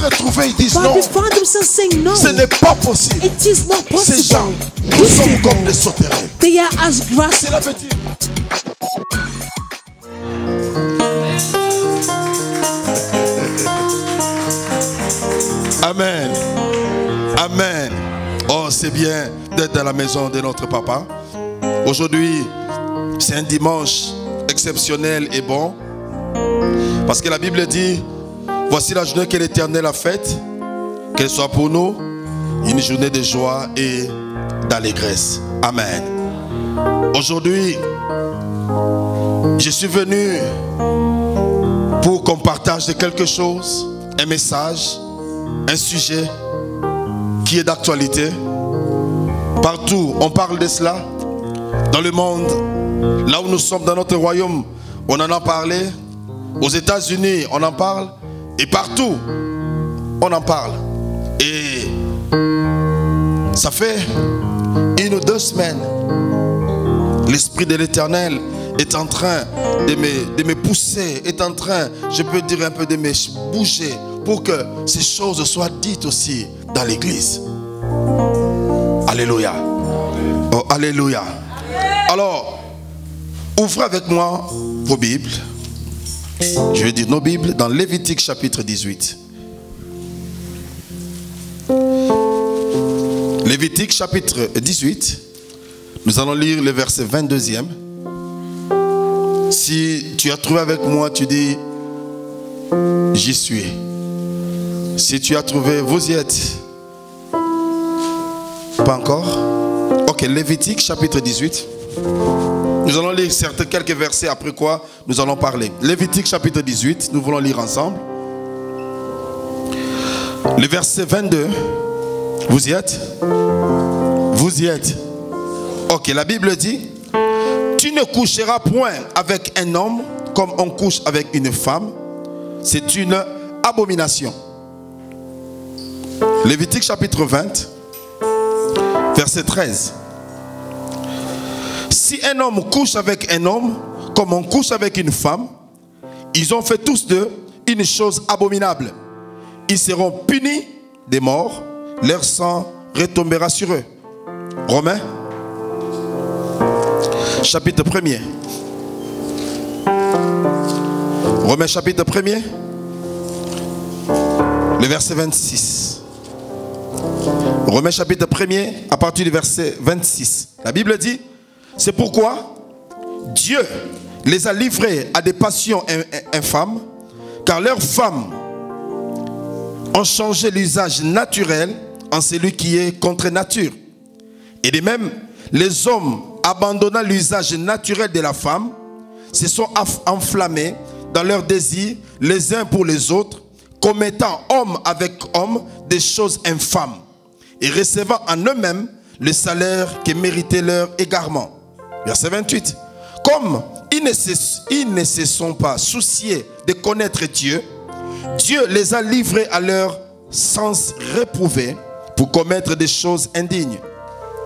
retrouver, ils disent But non. they find themselves saying no. Ce n'est pas possible. It is not Ces gens, possible. nous sommes comme des sauterelles. They are as grass. C'est la petite. Amen. Amen. Oh, c'est bien d'être dans la maison de notre papa. Aujourd'hui, c'est un dimanche exceptionnel et bon. Parce que la Bible dit, voici la journée que l'Éternel a faite. Qu'elle soit pour nous une journée de joie et d'allégresse. Amen. Aujourd'hui, je suis venu pour qu'on partage de quelque chose, un message, un sujet qui est d'actualité. Partout, on parle de cela. Dans le monde, là où nous sommes dans notre royaume, on en a parlé. Aux États-Unis, on en parle. Et partout, on en parle. Et ça fait 1 ou 2 semaines. L'Esprit de l'Éternel est en train de me pousser, est en train, je peux dire un peu, de me bouger pour que ces choses soient dites aussi dans l'église. Alléluia. Oh, alléluia. Alors, ouvrez avec moi vos Bibles. Je vais dire nos Bibles dans Lévitique chapitre 18. Lévitique chapitre 18. Nous allons lire le verset 22e. Si tu as trouvé avec moi, tu dis j'y suis. Si tu as trouvé, vous y êtes. Pas encore? Ok, Lévitique chapitre 18. Nous allons lire quelques versets, après quoi nous allons parler. Lévitique chapitre 18, nous voulons lire ensemble. Le verset 22. Vous y êtes? Vous y êtes? Ok, la Bible dit: tu ne coucheras point avec un homme comme on couche avec une femme. C'est une abomination. Lévitique chapitre 20, verset 13. Si un homme couche avec un homme comme on couche avec une femme, ils ont fait tous deux une chose abominable. Ils seront punis de mort, leur sang retombera sur eux. Romains chapitre 1er. Romains chapitre 1er, le verset 26. Romains chapitre 1er, à partir du verset 26. La Bible dit: c'est pourquoi Dieu les a livrés à des passions infâmes, car leurs femmes ont changé l'usage naturel en celui qui est contre nature. Et de même, les hommes, abandonnant l'usage naturel de la femme, se sont enflammés dans leurs désirs les uns pour les autres, commettant homme avec homme des choses infâmes, et recevant en eux-mêmes le salaire que méritait leur égarement. Verset 28. Comme ils ne se sont pas souciés de connaître Dieu, Dieu les a livrés à leur sens réprouvé pour commettre des choses indignes.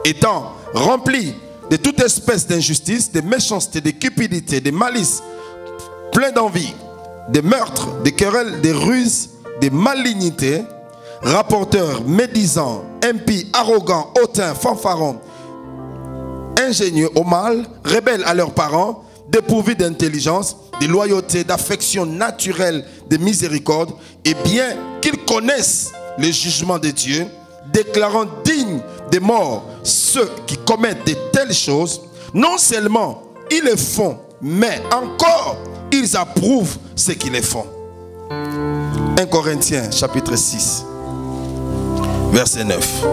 Étant remplis de toute espèce d'injustice, de méchanceté, de cupidité, de malice, plein d'envie, de meurtres, de querelles, de ruses, de malignité, rapporteurs, médisants, impies, arrogants, hautains, fanfarons, ingénieux au mal, rebelles à leurs parents, dépourvus d'intelligence, de loyauté, d'affection naturelle, de miséricorde, et bien qu'ils connaissent le jugement de Dieu, déclarant dignes de mort ceux qui commettent de telles choses, non seulement ils le font, mais encore ils approuvent ce qu'ils les font. 1 Corinthiens chapitre 6, verset 9.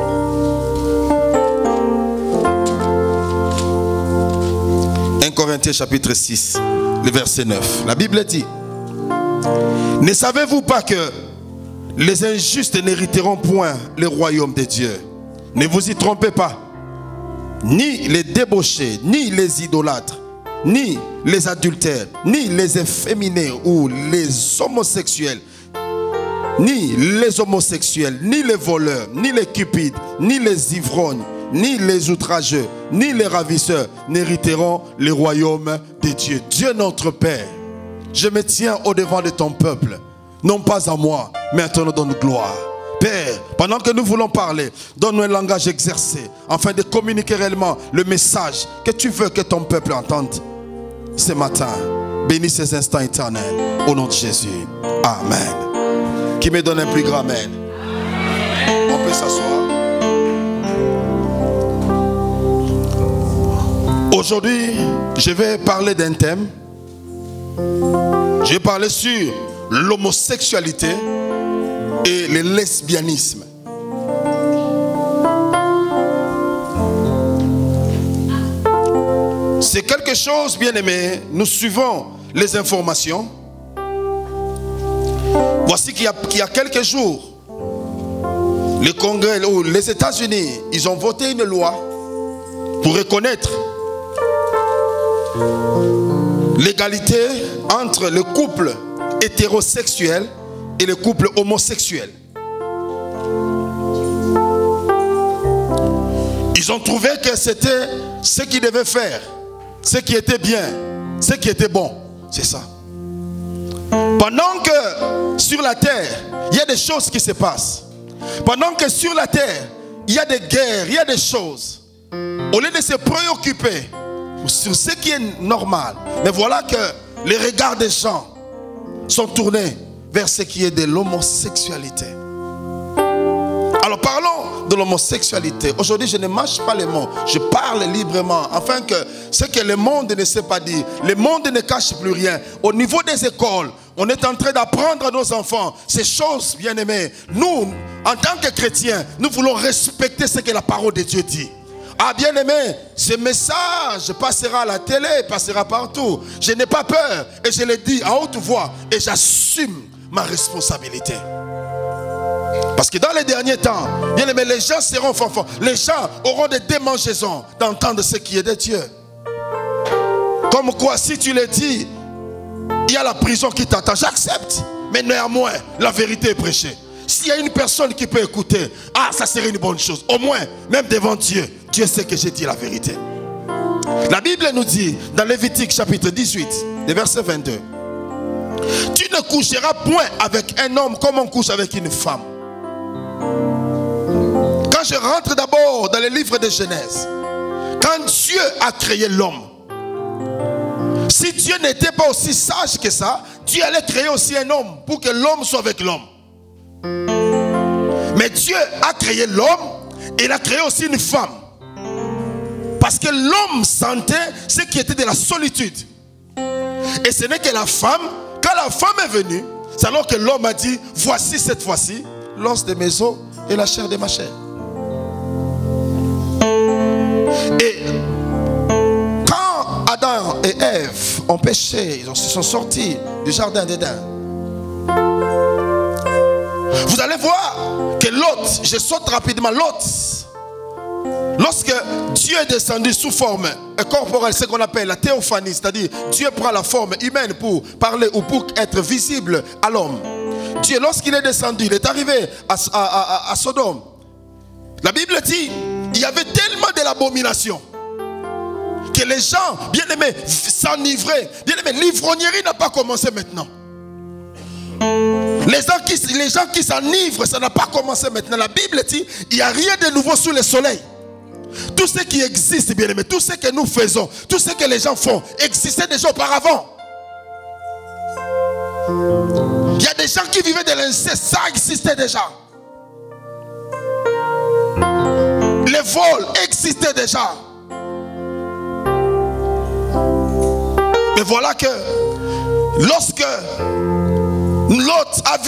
1 Corinthiens chapitre 6, le verset 9. La Bible dit: ne savez-vous pas que les injustes n'hériteront point le royaume de Dieu? Ne vous y trompez pas. Ni les débauchés, ni les idolâtres, ni les adultères, ni les efféminés ou les homosexuels, ni les voleurs, ni les cupides, ni les ivrognes, ni les outrageux, ni les ravisseurs n'hériteront le royaume de Dieu. Dieu notre Père, je me tiens au devant de ton peuple. non pas à moi, mais à ton nom donne gloire. Père, pendant que nous voulons parler, donne-nous un langage exercé, afin de communiquer réellement le message que tu veux que ton peuple entende ce matin. Bénis ces instants éternels, au nom de Jésus. Amen. Qui me donne un plus grand amen. On peut s'asseoir. Aujourd'hui, je vais parler d'un thème. Je vais parler sur l'homosexualité et le lesbianisme. C'est quelque chose, bien aimé, nous suivons les informations. Voici qu'il y a quelques jours, le Congrès ou les États-Unis, ils ont voté une loi pour reconnaître l'égalité entre le couple hétérosexuel et le couple homosexuel. Ils ont trouvé que c'était ce qu'ils devaient faire, ce qui était bien, ce qui était bon. C'est ça. Pendant que sur la terre, il y a des choses qui se passent. Pendant que sur la terre, il y a des guerres, il y a des choses. Au lieu de se préoccuper sur ce qui est normal, mais voilà que les regards des gens sont tournés vers ce qui est de l'homosexualité. Alors parlons de l'homosexualité. Aujourd'hui, je ne mâche pas les mots. Je parle librement, afin que ce que le monde ne sait pas dire, le monde ne cache plus rien. Au niveau des écoles, on est en train d'apprendre à nos enfants ces choses, bien aimés. Nous, en tant que chrétiens, nous voulons respecter ce que la parole de Dieu dit. Ah, bien aimé, ce message passera à la télé, passera partout. Je n'ai pas peur et je le dis à haute voix et j'assume ma responsabilité. Parce que dans les derniers temps, bien aimé, les gens seront fanfans. Les gens auront des démangeaisons d'entendre ce qui est de Dieu. Comme quoi, si tu le dis, il y a la prison qui t'attend. J'accepte, mais néanmoins, la vérité est prêchée. S'il y a une personne qui peut écouter, ah, ça serait une bonne chose. Au moins, même devant Dieu, Dieu sait que j'ai dit la vérité. La Bible nous dit, dans Lévitique chapitre 18, verset 22, tu ne coucheras point avec un homme comme on couche avec une femme. Quand je rentre d'abord dans le livre de Genèse, quand Dieu a créé l'homme, si Dieu n'était pas aussi sage que ça, Dieu allait créer aussi un homme pour que l'homme soit avec l'homme. Mais Dieu a créé l'homme et il a créé aussi une femme. Parce que l'homme sentait ce qui était de la solitude. Et ce n'est que la femme, quand la femme est venue, c'est alors que l'homme a dit, voici cette fois-ci l'os de mes os et la chair de ma chair. Et quand Adam et Ève ont péché, ils se sont sortis du jardin d'Éden. Vous allez voir que Lot, je saute rapidement, Lot, lorsque Dieu est descendu sous forme corporelle, ce qu'on appelle la théophanie, c'est-à-dire Dieu prend la forme humaine pour parler ou pour être visible à l'homme. Dieu, lorsqu'il est descendu, il est arrivé à Sodome. La Bible dit, il y avait tellement de l'abomination que les gens, bien aimés, s'enivraient. Bien aimés, l'ivrognerie n'a pas commencé maintenant. Les gens qui s'enivrent, ça n'a pas commencé maintenant. La Bible dit, il n'y a rien de nouveau sous le soleil. Tout ce qui existe, bien aimé, tout ce que nous faisons, tout ce que les gens font, existait déjà auparavant. Il y a des gens qui vivaient de l'inceste, ça existait déjà. Les vols existaient déjà. Mais voilà que lorsque Lot a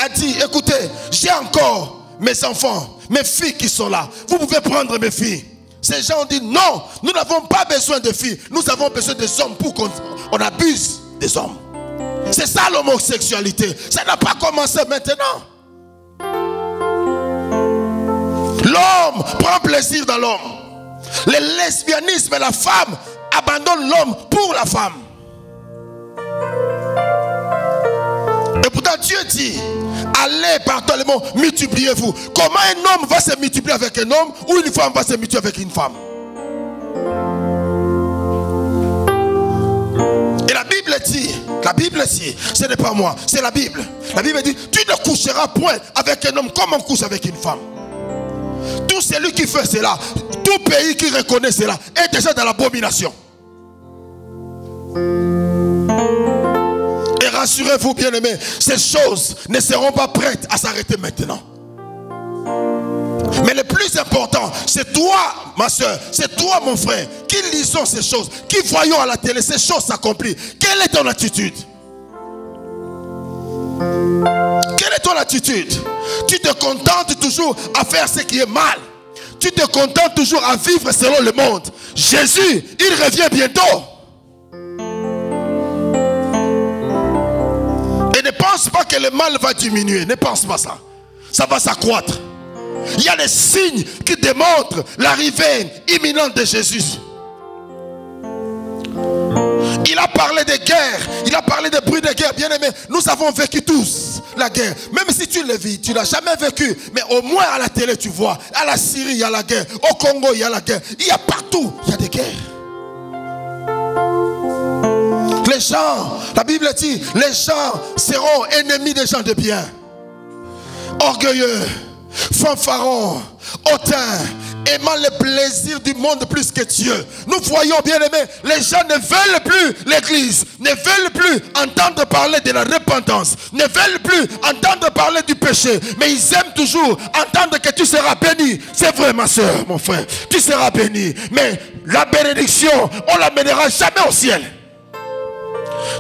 dit, écoutez, j'ai encore mes enfants, mes filles qui sont là. Vous pouvez prendre mes filles. Ces gens ont dit non, nous n'avons pas besoin de filles. Nous avons besoin des hommes pour qu'on abuse des hommes. C'est ça l'homosexualité. Ça n'a pas commencé maintenant. L'homme prend plaisir dans l'homme. Le lesbianisme, la femme abandonne l'homme pour la femme. Et pourtant Dieu dit, allez par tous les mots, multipliez-vous. Comment un homme va se multiplier avec un homme ou une femme va se multiplier avec une femme? Et la Bible dit, La Bible dit, ce n'est pas moi, c'est la Bible. La Bible dit, tu ne coucheras point avec un homme comme on couche avec une femme. Tout celui qui fait cela, tout pays qui reconnaît cela, est déjà dans l'abomination. Et rassurez-vous, bien-aimés, ces choses ne seront pas prêtes à s'arrêter maintenant. Mais le plus important, c'est toi, ma soeur, c'est toi, mon frère, qui lisons ces choses, qui voyons à la télé ces choses s'accomplir. Quelle est ton attitude? Quelle est ton attitude? Tu te contentes toujours à faire ce qui est mal. Tu te contentes toujours à vivre selon le monde. Jésus, il revient bientôt. Et ne pense pas que le mal va diminuer. Ne pense pas ça. Ça va s'accroître. Il y a des signes qui démontrent l'arrivée imminente de Jésus. Il a parlé de guerre, il a parlé de bruit de guerre. Bien aimé, nous avons vécu tous la guerre. Même si tu le vis, tu ne l'as jamais vécu. Mais au moins à la télé, tu vois. À la Syrie, il y a la guerre. Au Congo, il y a la guerre. Il y a partout, il y a des guerres. Les gens, la Bible dit, les gens seront ennemis des gens de bien. Orgueilleux, fanfarons, hautains, aimant le plaisir du monde plus que Dieu. Nous voyons, bien aimés, les gens ne veulent plus l'église, ne veulent plus entendre parler de la repentance, ne veulent plus entendre parler du péché, mais ils aiment toujours entendre que tu seras béni. C'est vrai, ma soeur, mon frère, tu seras béni, mais la bénédiction, on ne l'amènera jamais au ciel.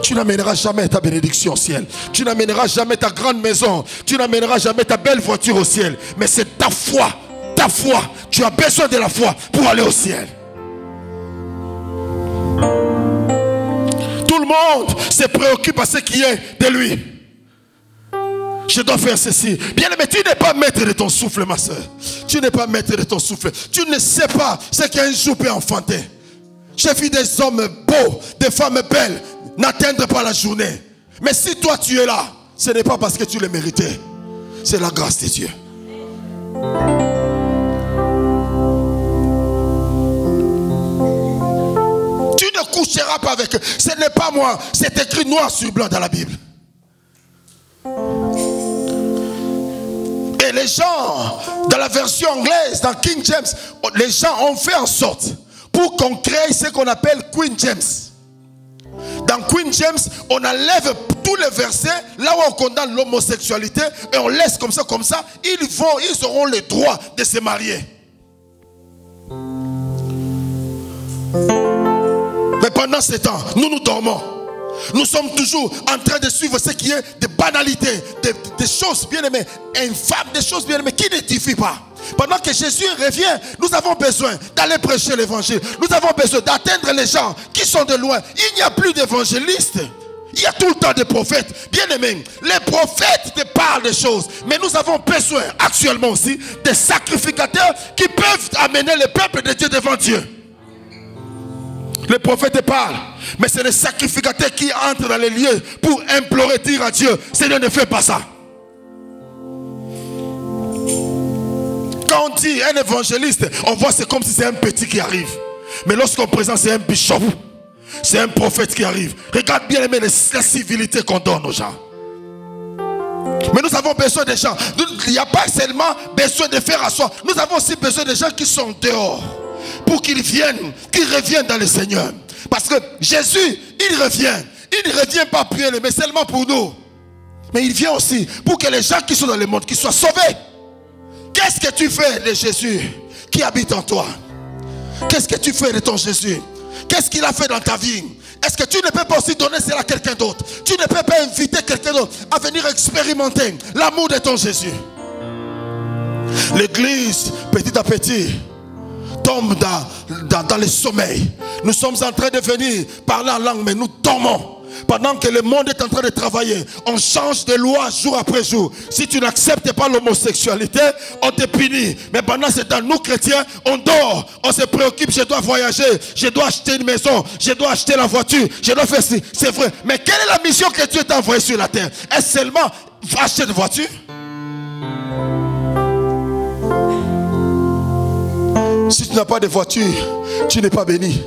Tu n'amèneras jamais ta bénédiction au ciel. Tu n'amèneras jamais ta grande maison. Tu n'amèneras jamais ta belle voiture au ciel. Mais c'est ta foi. Ta foi. Tu as besoin de la foi pour aller au ciel. Tout le monde se préoccupe à ce qui est de lui. Je dois faire ceci. Bien aimé, tu n'es pas maître de ton souffle, ma soeur. Tu n'es pas maître de ton souffle. Tu ne sais pas ce qu'un jour peut enfanter. J'ai vu des hommes beaux, des femmes belles n'atteindre pas la journée. Mais si toi tu es là, ce n'est pas parce que tu le méritais. C'est la grâce de Dieu. Tu ne coucheras pas avec eux. Ce n'est pas moi. C'est écrit noir sur blanc dans la Bible. Et les gens, dans la version anglaise, dans King James, les gens ont fait en sorte pour qu'on crée ce qu'on appelle Queen James. Dans Queen James, on enlève tous les versets là où on condamne l'homosexualité et on laisse comme ça, ils auront le droit de se marier. Mais pendant ce temps, nous dormons. Nous sommes toujours en train de suivre ce qui est de banalité, des choses bien aimées, infâmes, des choses bien aimées qui n'édifient pas. Pendant que Jésus revient, nous avons besoin d'aller prêcher l'évangile. Nous avons besoin d'atteindre les gens qui sont de loin. Il n'y a plus d'évangélistes. Il y a tout le temps des prophètes. Bien aimés, les prophètes te parlent des choses. Mais nous avons besoin actuellement aussi des sacrificateurs qui peuvent amener le peuple de Dieu devant Dieu. Les prophètes te parlent. Mais c'est les sacrificateurs qui entrent dans les lieux pour implorer, dire à Dieu, Seigneur, ne fais pas ça. Quand on dit un évangéliste, on voit c'est comme si c'est un petit qui arrive. Mais lorsqu'on présente, c'est un bishop. C'est un prophète qui arrive. Regarde bien aimé la civilité qu'on donne aux gens. Mais nous avons besoin des gens. Il n'y a pas seulement besoin de faire asseoir. Nous avons aussi besoin des gens qui sont dehors. Pour qu'ils viennent, qu'ils reviennent dans le Seigneur. Parce que Jésus, il revient. Il ne revient pas pour lui, mais seulement pour nous. Mais il vient aussi pour que les gens qui sont dans le monde, qu'ils soient sauvés. Qu'est-ce que tu fais de Jésus qui habite en toi? Qu'est-ce que tu fais de ton Jésus? Qu'est-ce qu'il a fait dans ta vie? Est-ce que tu ne peux pas aussi donner cela à quelqu'un d'autre? Tu ne peux pas inviter quelqu'un d'autre à venir expérimenter l'amour de ton Jésus. L'église, petit à petit, tombe dans le sommeil. Nous sommes en train de venir parler en langue, mais nous dormons. Pendant que le monde est en train de travailler, on change de loi jour après jour. Si tu n'acceptes pas l'homosexualité, on te punit. Mais pendant ce temps, nous chrétiens, on dort, on se préoccupe, je dois voyager, je dois acheter une maison, je dois acheter la voiture, je dois faire ci. C'est vrai. Mais quelle est la mission que Dieu t'a envoyée sur la terre? Est-ce seulement acheter une voiture? Si tu n'as pas de voiture, tu n'es pas béni.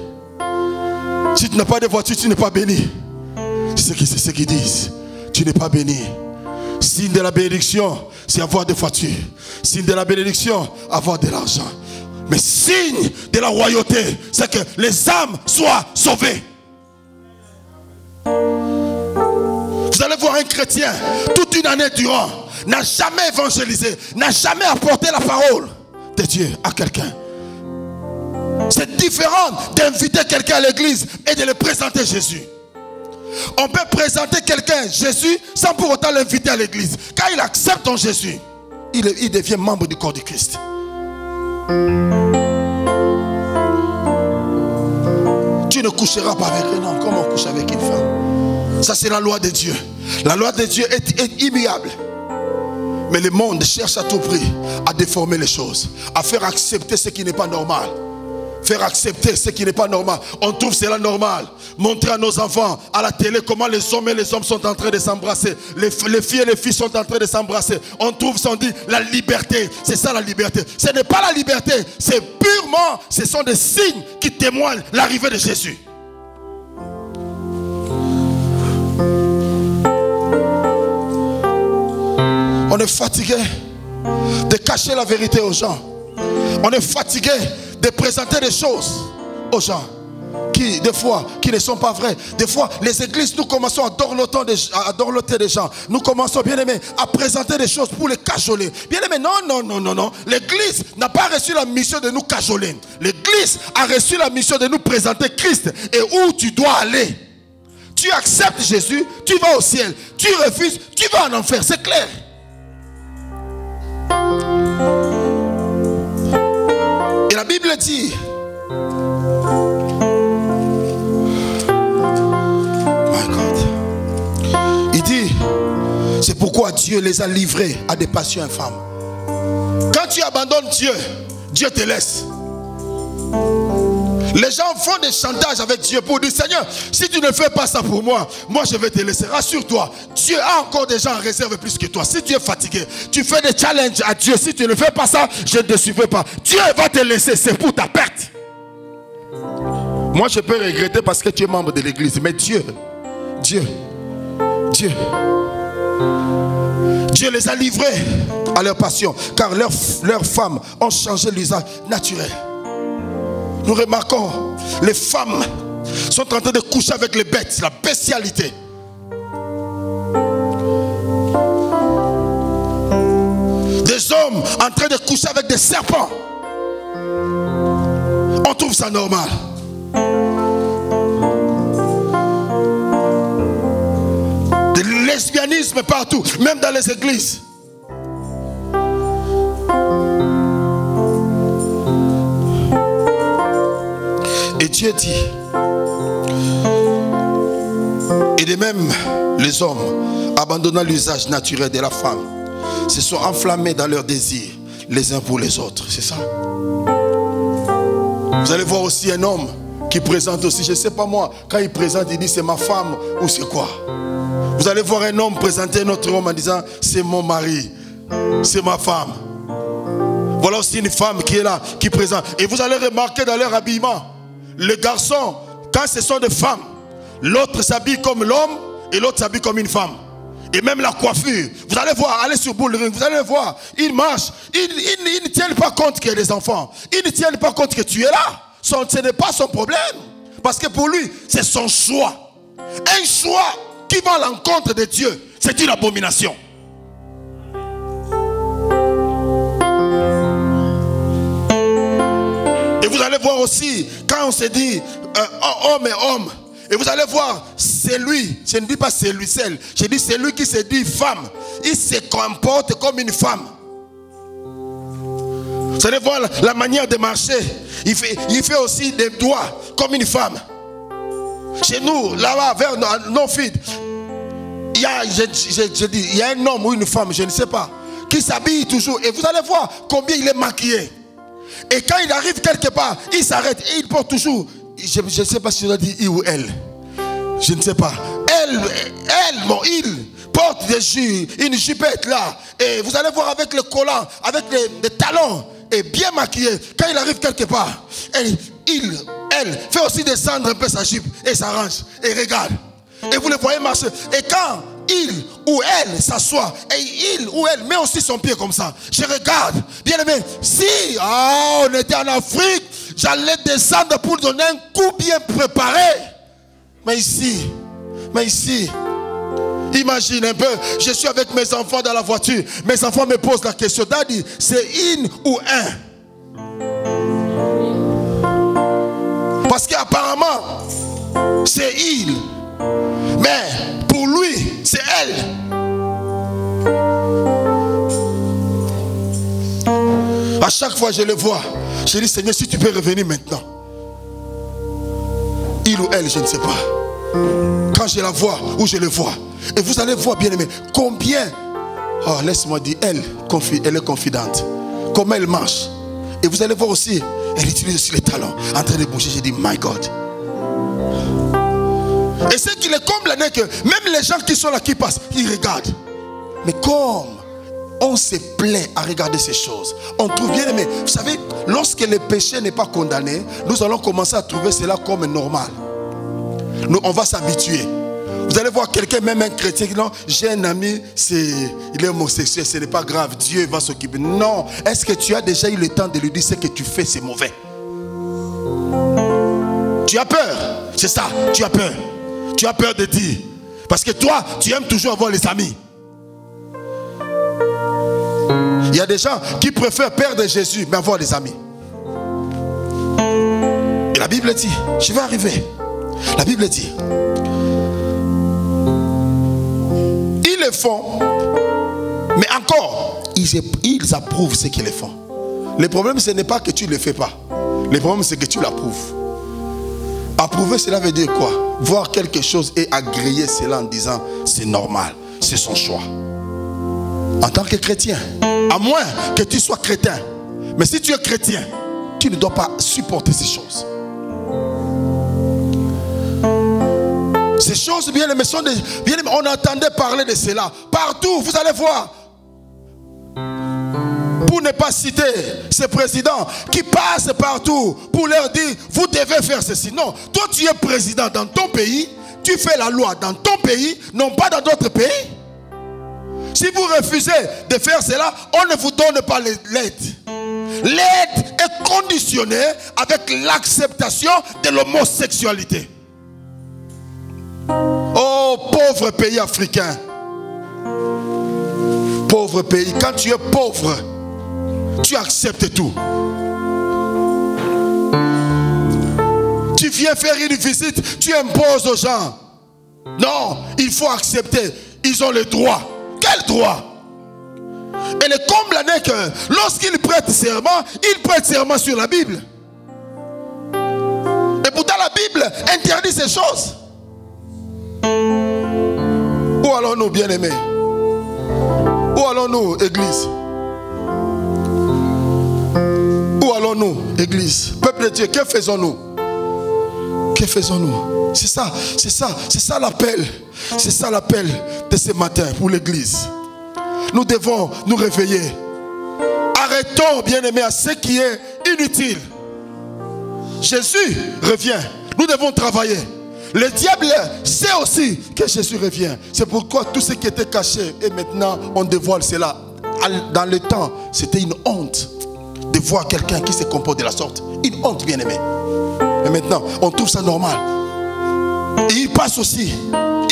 Si tu n'as pas de voiture, tu n'es pas béni. C'est ce qu'ils disent. Tu n'es pas béni. Signe de la bénédiction, c'est avoir des voitures. Signe de la bénédiction, avoir de l'argent. Mais signe de la royauté, c'est que les âmes soient sauvées. Vous allez voir un chrétien, toute une année durant, n'a jamais évangélisé, n'a jamais apporté la parole de Dieu à quelqu'un. C'est différent d'inviter quelqu'un à l'église et de le présenter Jésus. On peut présenter quelqu'un Jésus sans pour autant l'inviter à l'église. Quand il accepte ton Jésus, il devient membre du corps du Christ. Tu ne coucheras pas avec un homme comme on couche avec une femme. Ça, c'est la loi de Dieu. La loi de Dieu est immuable. Mais le monde cherche à tout prix à déformer les choses, à faire accepter ce qui n'est pas normal. Faire accepter ce qui n'est pas normal. On trouve cela normal. Montrer à nos enfants à la télé comment les hommes et les hommes sont en train de s'embrasser. Les filles et les filles sont en train de s'embrasser. On trouve, on dit, la liberté. C'est ça la liberté. Ce n'est pas la liberté. C'est purement, ce sont des signes qui témoignent l'arrivée de Jésus. On est fatigué de cacher la vérité aux gens. On est fatigué de présenter des choses aux gens qui, des fois, qui ne sont pas vraies. Des fois, les églises, nous commençons à dorloter des gens. Nous commençons, bien aimé, à présenter des choses pour les cajoler. Bien aimé, non. L'église n'a pas reçu la mission de nous cajoler. L'église a reçu la mission de nous présenter Christ et où tu dois aller. Tu acceptes Jésus, tu vas au ciel. Tu refuses, tu vas en enfer. C'est clair. Et la Bible dit, my God, il dit, c'est pourquoi Dieu les a livrés à des passions infâmes. Quand tu abandonnes Dieu, Dieu te laisse. Les gens font des chantages avec Dieu pour dire, Seigneur, si tu ne fais pas ça pour moi, moi je vais te laisser. Rassure-toi, Dieu a encore des gens en réserve plus que toi. Si tu es fatigué, tu fais des challenges à Dieu. Si tu ne fais pas ça, je ne te suivrai pas. Dieu va te laisser, c'est pour ta perte. Moi je peux regretter parce que tu es membre de l'église. Mais Dieu les a livrés à leur passion. Car leurs femmes ont changé l'usage naturel. Nous remarquons, les femmes sont en train de coucher avec les bêtes, la bestialité. Des hommes en train de coucher avec des serpents. On trouve ça normal. Du lesbianisme partout, même dans les églises. Et Dieu dit, et de même les hommes, abandonnant l'usage naturel de la femme, se sont enflammés dans leurs désirs les uns pour les autres. C'est ça. Vous allez voir aussi un homme qui présente aussi, je ne sais pas moi, quand il présente, il dit c'est ma femme ou c'est quoi. Vous allez voir un homme présenter un autre homme en disant c'est mon mari, c'est ma femme. Voilà aussi une femme qui est là, qui présente. Et vous allez remarquer dans leur habillement, les garçons, quand ce sont des femmes, l'autre s'habille comme l'homme et l'autre s'habille comme une femme. Et même la coiffure, vous allez voir, allez sur Bull Ring, vous allez voir, ils marchent, ils ne tiennent pas compte qu'il y a des enfants. Ils ne tiennent pas compte que tu es là. Ce n'est pas son problème. Parce que pour lui, c'est son choix. Un choix qui va à l'encontre de Dieu, c'est une abomination. Et vous allez voir aussi, quand on se dit homme et homme, et vous allez voir, c'est lui, je ne dis pas c'est lui seul, je dis c'est lui qui se dit femme, il se comporte comme une femme. Vous allez voir la manière de marcher, il fait aussi des doigts comme une femme. Chez nous, là-bas, vers nos filles, il y a, il y a un homme ou une femme, je ne sais pas, qui s'habille toujours, et vous allez voir combien il est maquillé. Et quand il arrive quelque part, il s'arrête et il porte toujours, je ne sais pas si je dois dire il ou elle, je ne sais pas, il porte une jupette là, et vous allez voir avec le collant, avec les talons, et bien maquillé. Quand il arrive quelque part, elle fait aussi descendre un peu sa jupe et s'arrange et regarde. Et vous les voyez marcher. Et quand il ou elle s'assoit et il ou elle met aussi son pied comme ça, je regarde, bien aimé, si on était en Afrique, j'allais descendre pour donner un coup bien préparé. Mais ici, imagine un peu, je suis avec mes enfants dans la voiture, mes enfants me posent la question, Daddy, c'est in ou un? Parce qu'apparemment, c'est il. Mais pour lui, c'est elle. À chaque fois, je le vois. Je dis, Seigneur, si tu peux revenir maintenant. Il ou elle, je ne sais pas. Quand je la vois ou je le vois. Et vous allez voir, bien aimé, combien. Oh, laisse-moi dire, elle est confidente. Comment elle marche. Et vous allez voir aussi, elle utilise aussi les talons. En train de bouger, j'ai dit, my God. Et c'est qu'il est comme l'année que même les gens qui sont là, qui passent, ils regardent. Mais comme on se plaît à regarder ces choses, on trouve bien aimé. Vous savez, lorsque le péché n'est pas condamné, nous allons commencer à trouver cela comme normal. Nous, on va s'habituer. Vous allez voir quelqu'un, même un chrétien, qui dit non, j'ai un ami, il est homosexuel, ce n'est pas grave, Dieu va s'occuper. Non, est-ce que tu as déjà eu le temps de lui dire ce que tu fais, c'est mauvais? Tu as peur, c'est ça, tu as peur. Tu as peur de dire. Parce que toi, tu aimes toujours avoir les amis. Il y a des gens qui préfèrent perdre Jésus, mais avoir des amis. Et la Bible dit, je vais arriver. La Bible dit, ils le font, mais encore, ils approuvent ce qu'ils font. Le problème, ce n'est pas que tu ne le fais pas. Le problème, c'est que tu l'approuves. Approuver, cela veut dire quoi? Voir quelque chose et agréer cela en disant c'est normal, c'est son choix. En tant que chrétien, à moins que tu sois chrétien, mais si tu es chrétien, tu ne dois pas supporter ces choses. Ces choses, bien aimées, on entendait parler de cela partout. Vous allez voir. Pour ne pas citer ces présidents qui passent partout pour leur dire vous devez faire ceci. Non, toi tu es président dans ton pays, tu fais la loi dans ton pays, non pas dans d'autres pays. Si vous refusez de faire cela, on ne vous donne pas l'aide. L'aide est conditionnée avec l'acceptation de l'homosexualité. Oh pauvre pays africain, pauvre pays, quand tu es pauvre, tu acceptes tout. Tu viens faire une visite, tu imposes aux gens. Non, il faut accepter. Ils ont le droit. Quel droit? Et le comble n'est que lorsqu'ils prêtent serment, ils prêtent serment sur la Bible. Et pourtant la Bible interdit ces choses. Où allons-nous, bien-aimés? Où allons-nous, Église? Où allons-nous, Église? Peuple de Dieu, que faisons-nous? Que faisons-nous? C'est ça l'appel. C'est ça l'appel de ce matin pour l'Église. Nous devons nous réveiller. Arrêtons, bien-aimés, à ce qui est inutile. Jésus revient. Nous devons travailler. Le diable sait aussi que Jésus revient. C'est pourquoi tout ce qui était caché, et maintenant on dévoile cela. Dans le temps, c'était une honte de voir quelqu'un qui se comporte de la sorte. Une honte, bien aimé. Et maintenant, on trouve ça normal. Et il passe aussi.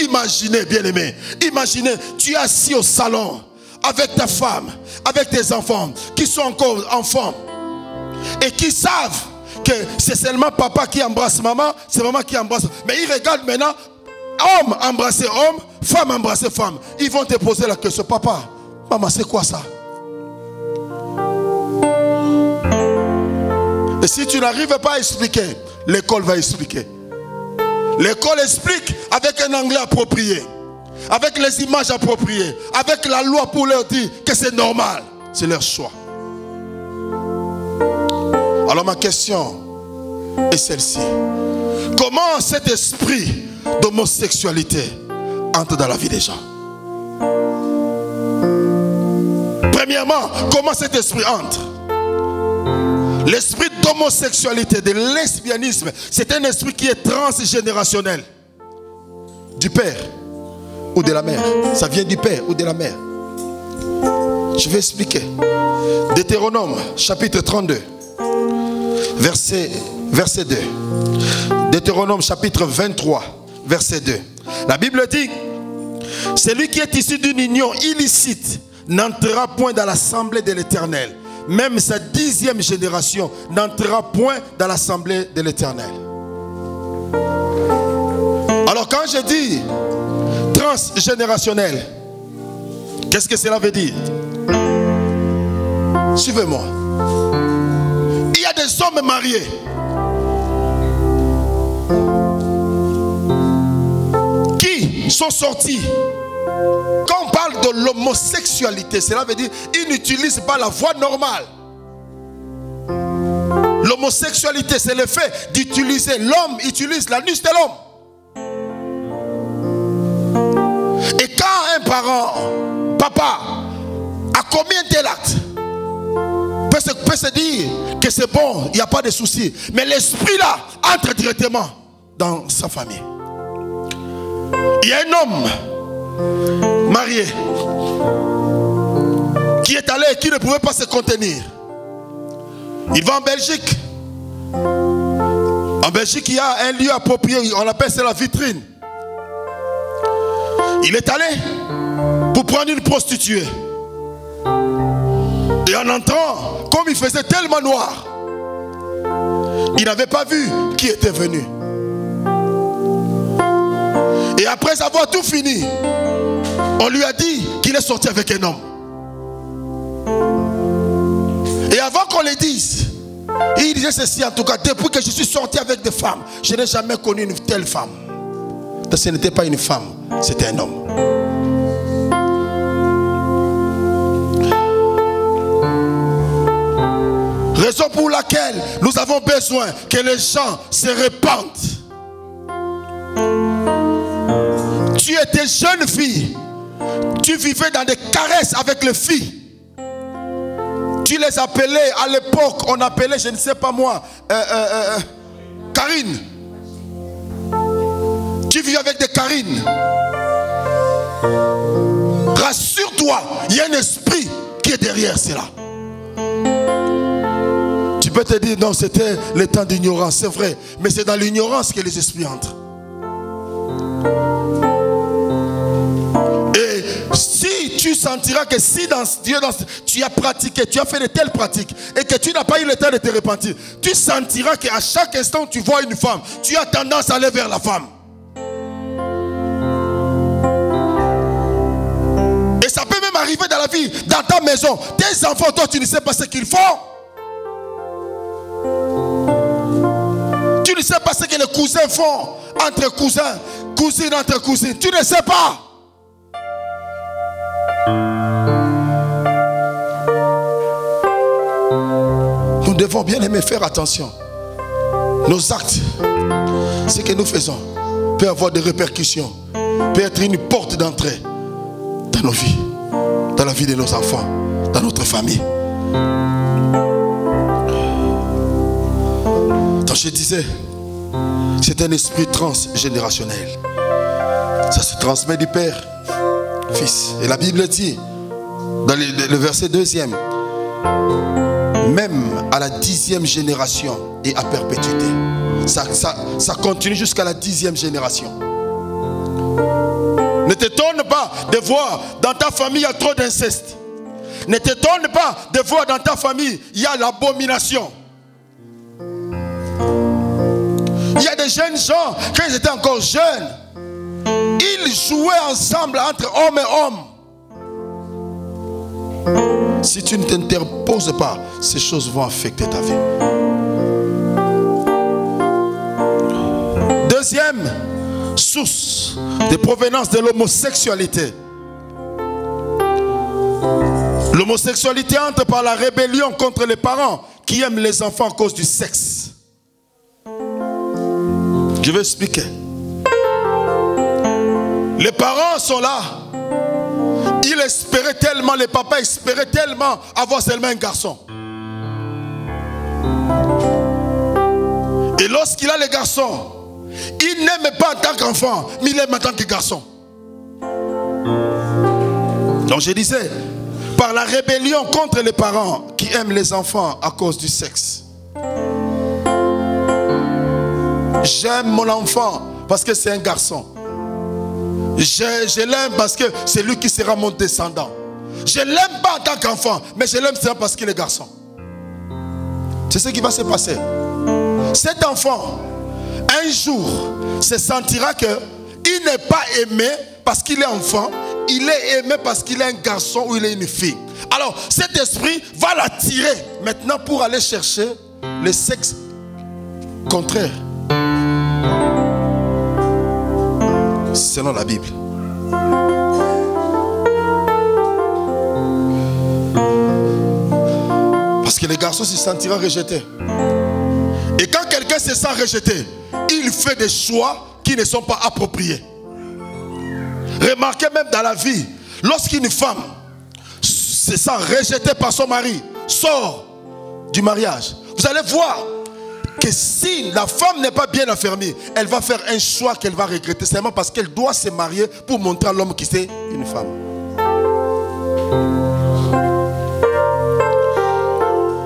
Imaginez, bien aimé. Imaginez, tu es assis au salon avec ta femme, avec tes enfants qui sont encore enfants et qui savent que c'est seulement papa qui embrasse maman, c'est maman qui embrasse. Mais ils regardent maintenant, homme embrasser homme, femme embrasser femme. Ils vont te poser la question, papa, maman, c'est quoi ça? Et si tu n'arrives pas à expliquer, l'école va expliquer. L'école explique avec un anglais approprié, avec les images appropriées, avec la loi pour leur dire que c'est normal. C'est leur choix. Alors ma question est celle-ci. Comment cet esprit d'homosexualité entre dans la vie des gens? Premièrement, comment cet esprit entre? L'esprit d'homosexualité, de lesbianisme, c'est un esprit qui est transgénérationnel. du père ou de la mère. Ça vient du père ou de la mère. Je vais expliquer. Deutéronome chapitre 32, verset 2. Deutéronome chapitre 23, verset 2. La Bible dit: celui qui est issu d'une union illicite n'entrera point dans l'assemblée de l'Éternel. Même sa 10e génération n'entrera point dans l'assemblée de l'Éternel. Alors quand je dis transgénérationnel, qu'est-ce que cela veut dire? Suivez-moi. Il y a des hommes mariés qui sont sortis. Quand on parle de l'homosexualité, cela veut dire qu'ils n'utilisent pas la voie normale. L'homosexualité, c'est le fait d'utiliser, l'homme utilise l'anus de l'homme. Et quand un parent, papa, a commis un tel acte, peut se dire que c'est bon, il n'y a pas de souci. Mais l'esprit là entre directement dans sa famille. Il y a un homme marié qui est allé et qui ne pouvait pas se contenir. Il va en Belgique. En Belgique, il y a un lieu approprié, on appelle ça la vitrine. Il est allé pour prendre une prostituée. Et en entrant, comme il faisait tellement noir, il n'avait pas vu qui était venu. Et après avoir tout fini, on lui a dit qu'il est sorti avec un homme. Et avant qu'on le dise, il disait ceci: en tout cas, depuis que je suis sorti avec des femmes, je n'ai jamais connu une telle femme. Ce n'était pas une femme, c'était un homme. Raison pour laquelle nous avons besoin que les gens se répandent. Tu étais jeune fille, tu vivais dans des caresses avec les filles. Tu les appelais, à l'époque, on appelait, je ne sais pas moi, Karine. Tu vis avec des Karines. Rassure-toi, il y a un esprit qui est derrière cela. Tu peux te dire, non, c'était le temps d'ignorance, c'est vrai. Mais c'est dans l'ignorance que les esprits entrent. Et si tu sentiras que si dans Dieu, tu as pratiqué, tu as fait de telles pratiques et que tu n'as pas eu le temps de te repentir, tu sentiras qu'à chaque instant tu vois une femme, tu as tendance à aller vers la femme. Et ça peut même arriver dans la vie, dans ta maison. Tes enfants, toi, tu ne sais pas ce qu'ils font. Tu ne sais pas ce que les cousins font entre cousins, cousines entre cousines. Tu ne sais pas. Nous devons bien aimer faire attention. Nos actes, ce que nous faisons, peut avoir des répercussions, peut être une porte d'entrée dans nos vies, dans la vie de nos enfants, dans notre famille. Donc je disais, c'est un esprit transgénérationnel. Ça se transmet du père, fils. Et la Bible dit, dans le verset 2e, même à la 10e génération et à perpétuité. Ça continue jusqu'à la 10e génération. Ne t'étonne pas de voir dans ta famille il y a trop d'inceste. Ne t'étonne pas de voir dans ta famille il y a l'abomination. Il y a des jeunes gens, quand ils étaient encore jeunes, ils jouaient ensemble entre hommes et hommes. Si tu ne t'interposes pas, ces choses vont affecter ta vie. Deuxième source de provenance de l'homosexualité. L'homosexualité entre par la rébellion contre les parents qui aiment les enfants à cause du sexe. Je vais expliquer. Les parents sont là. Ils espéraient tellement, les papas espéraient tellement avoir seulement un garçon. Et lorsqu'il a le garçon, Il n'aime pas en tant qu'enfant, mais il aime en tant que garçon. Donc je disais, par la rébellion contre les parents qui aiment les enfants à cause du sexe. J'aime mon enfant parce que c'est un garçon. Je l'aime parce que c'est lui qui sera mon descendant. Je ne l'aime pas en tant qu'enfant, mais je l'aime seulement parce qu'il est garçon. C'est ce qui va se passer. Cet enfant, un jour, se sentira qu'il n'est pas aimé parce qu'il est enfant. Il est aimé parce qu'il est un garçon ou il est une fille. Alors, cet esprit va l'attirer maintenant pour aller chercher le sexe contraire. Selon la Bible. Parce que les garçons se sentiront rejetés. Et quand quelqu'un se sent rejeté, il fait des choix qui ne sont pas appropriés. Remarquez même dans la vie, lorsqu'une femme se sent rejetée par son mari, sort du mariage, vous allez voir que si la femme n'est pas bien affermie, elle va faire un choix qu'elle va regretter seulement parce qu'elle doit se marier pour montrer à l'homme qui c'est une femme.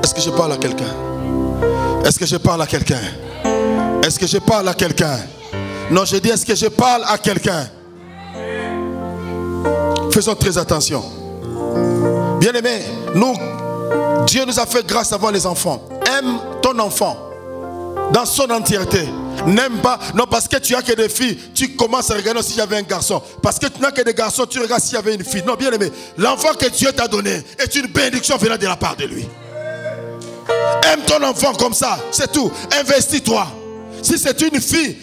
Est-ce que je parle à quelqu'un? Est-ce que je parle à quelqu'un? Est-ce que je parle à quelqu'un? Non, je dis est-ce que je parle à quelqu'un? Faisons très attention. Bien-aimés, Dieu nous a fait grâce à voir les enfants. Aime ton enfant dans son entièreté. N'aime pas, non parce que tu as que des filles, tu commences à regarder si j'avais un garçon. Parce que tu n'as que des garçons, tu regardes s'il y avait une fille. Non, bien aimé, l'enfant que Dieu t'a donné est une bénédiction venant de la part de lui. Aime ton enfant comme ça, c'est tout. Investis-toi. Si c'est une fille,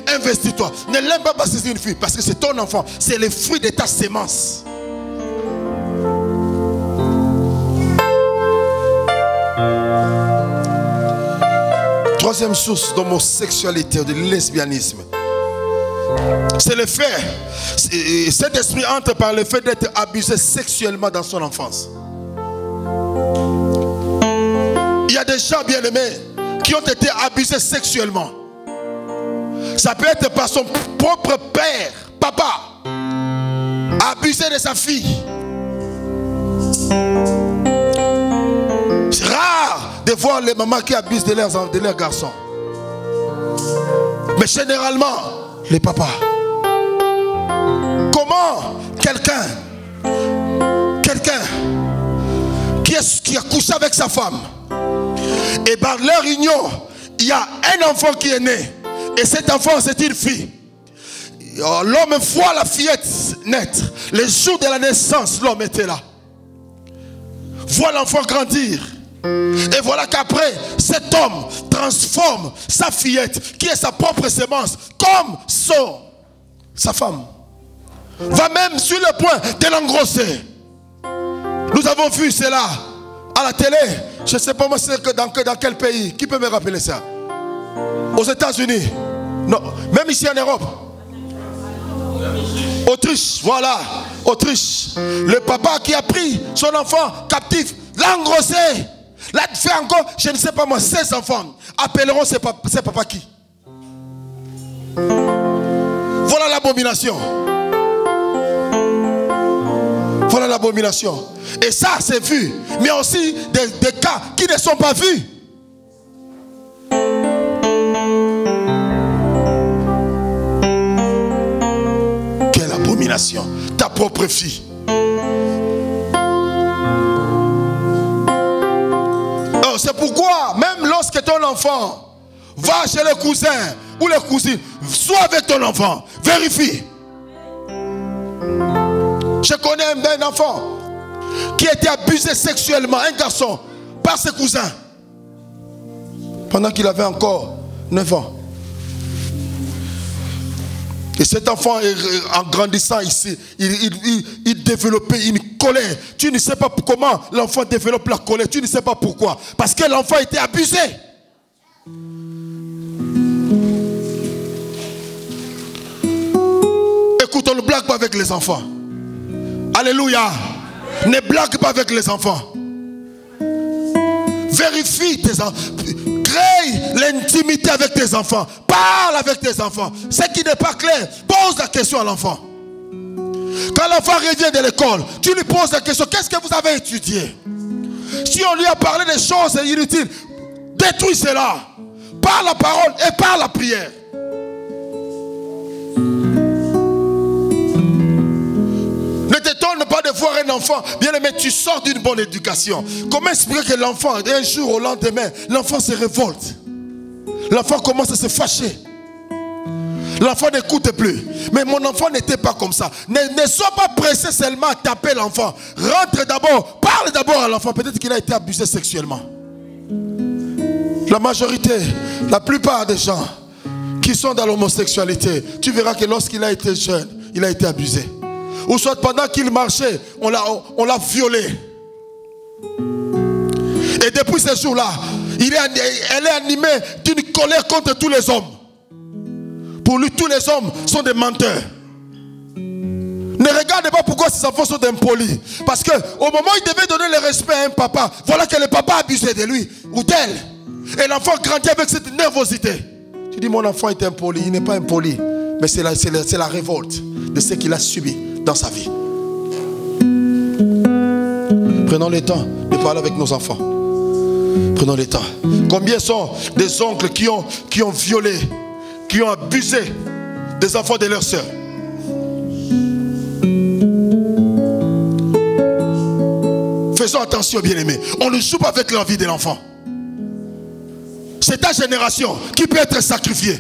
investis-toi. Ne l'aime pas parce que c'est une fille, parce que c'est ton enfant. C'est le fruit de ta sémence. Troisième source d'homosexualité, de lesbianisme, c'est le fait, cet esprit entre par le fait d'être abusé sexuellement dans son enfance. Il y a des gens bien aimés qui ont été abusés sexuellement. Ça peut être par son propre père, papa, abusé de sa fille. C'est rare de voir les mamans qui abusent de leurs garçons. Mais généralement, les papas. Comment quelqu'un qui a couché avec sa femme, et par leur union, il y a un enfant qui est né, et cet enfant c'est une fille. L'homme voit la fillette naître. Le jour de la naissance, l'homme était là. Voit l'enfant grandir. Et voilà qu'après, cet homme transforme sa fillette, qui est sa propre sémence, comme sa femme. Va même sur le point de l'engrosser. Nous avons vu cela à la télé. Je ne sais pas moi dans quel pays. Qui peut me rappeler ça? Aux États-Unis. Non, même ici en Europe. Autriche, voilà. Autriche. Le papa qui a pris son enfant captif l'a engrossé. Là, tu fais encore, je ne sais pas moi, 16 enfants. Appelleront ces papas qui? Voilà l'abomination. Voilà l'abomination. Et ça, c'est vu. Mais aussi des cas qui ne sont pas vus. Quelle abomination. Ta propre fille. C'est pourquoi, même lorsque ton enfant va chez le cousin ou les cousines, sois avec ton enfant, vérifie. Je connais un enfant qui a été abusé sexuellement, un garçon, par ses cousins, pendant qu'il avait encore 9 ans. Et cet enfant, en grandissant ici, il développait une colère. Tu ne sais pas comment l'enfant développe la colère. Tu ne sais pas pourquoi. Parce que l'enfant était abusé. Écoute, on ne blague pas avec les enfants. Alléluia. Ne blague pas avec les enfants. Vérifie tes enfants. Crée l'intimité avec tes enfants. Parle avec tes enfants. Ce qui n'est pas clair, pose la question à l'enfant. Quand l'enfant revient de l'école, tu lui poses la question, qu'est-ce que vous avez étudié? Si on lui a parlé des choses inutiles, détruis cela. Par la parole et par la prière. Ne t'étonne pas de voir un enfant, bien aimé, tu sors d'une bonne éducation. Comment expliquer que l'enfant, un jour au lendemain, l'enfant se révolte? L'enfant commence à se fâcher. L'enfant n'écoute plus. Mais mon enfant n'était pas comme ça. Ne sois pas pressé seulement à taper l'enfant. Rentre d'abord, parle d'abord à l'enfant. Peut-être qu'il a été abusé sexuellement. La majorité, la plupart des gens qui sont dans l'homosexualité, tu verras que lorsqu'il a été jeune, il a été abusé. Ou soit pendant qu'il marchait, on l'a violé. Et depuis ce jour-là, elle est animée d'une colère contre tous les hommes. Pour lui, tous les hommes sont des menteurs. Ne regardez pas pourquoi ces enfants sont impolis. Parce qu'au moment où il devait donner le respect à un papa, voilà que le papa abusait de lui ou d'elle. Et l'enfant grandit avec cette nervosité. Tu dis, mon enfant est impoli. Il n'est pas impoli. Mais c'est la révolte de ce qu'il a subi dans sa vie. Prenons le temps de parler avec nos enfants. Prenons le temps. Combien sont des oncles qui ont violé, qui ont abusé des enfants de leurs sœurs? Faisons attention, bien-aimés. On ne joue pas avec l'envie de l'enfant. C'est ta génération qui peut être sacrifiée.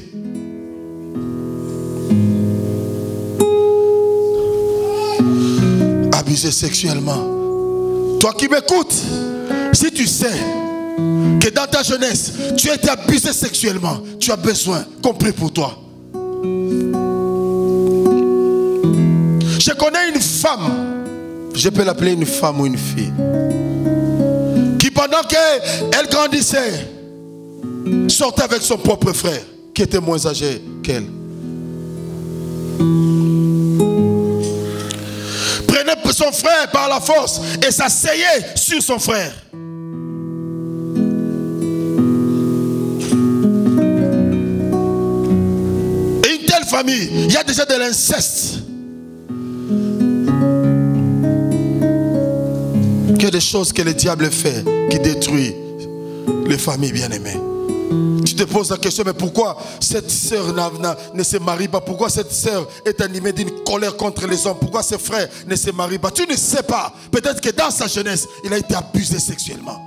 Abusé sexuellement. Toi qui m'écoutes, si tu sais que dans ta jeunesse, tu as été abusé sexuellement, tu as besoin qu'on prie pour toi. Je connais une femme, je peux l'appeler une femme ou une fille, qui pendant qu'elle grandissait, sortait avec son propre frère, qui était moins âgé qu'elle. Prenait son frère par la force et s'asseyait sur son frère. Et une telle famille, il y a déjà de l'inceste. Que des choses que le diable fait qui détruit les familles bien-aimées. Tu te poses la question, mais pourquoi cette sœur ne se marie pas? Pourquoi cette sœur est animée d'une colère contre les hommes? Pourquoi ses frères ne se marient pas? Tu ne sais pas. Peut-être que dans sa jeunesse, il a été abusé sexuellement.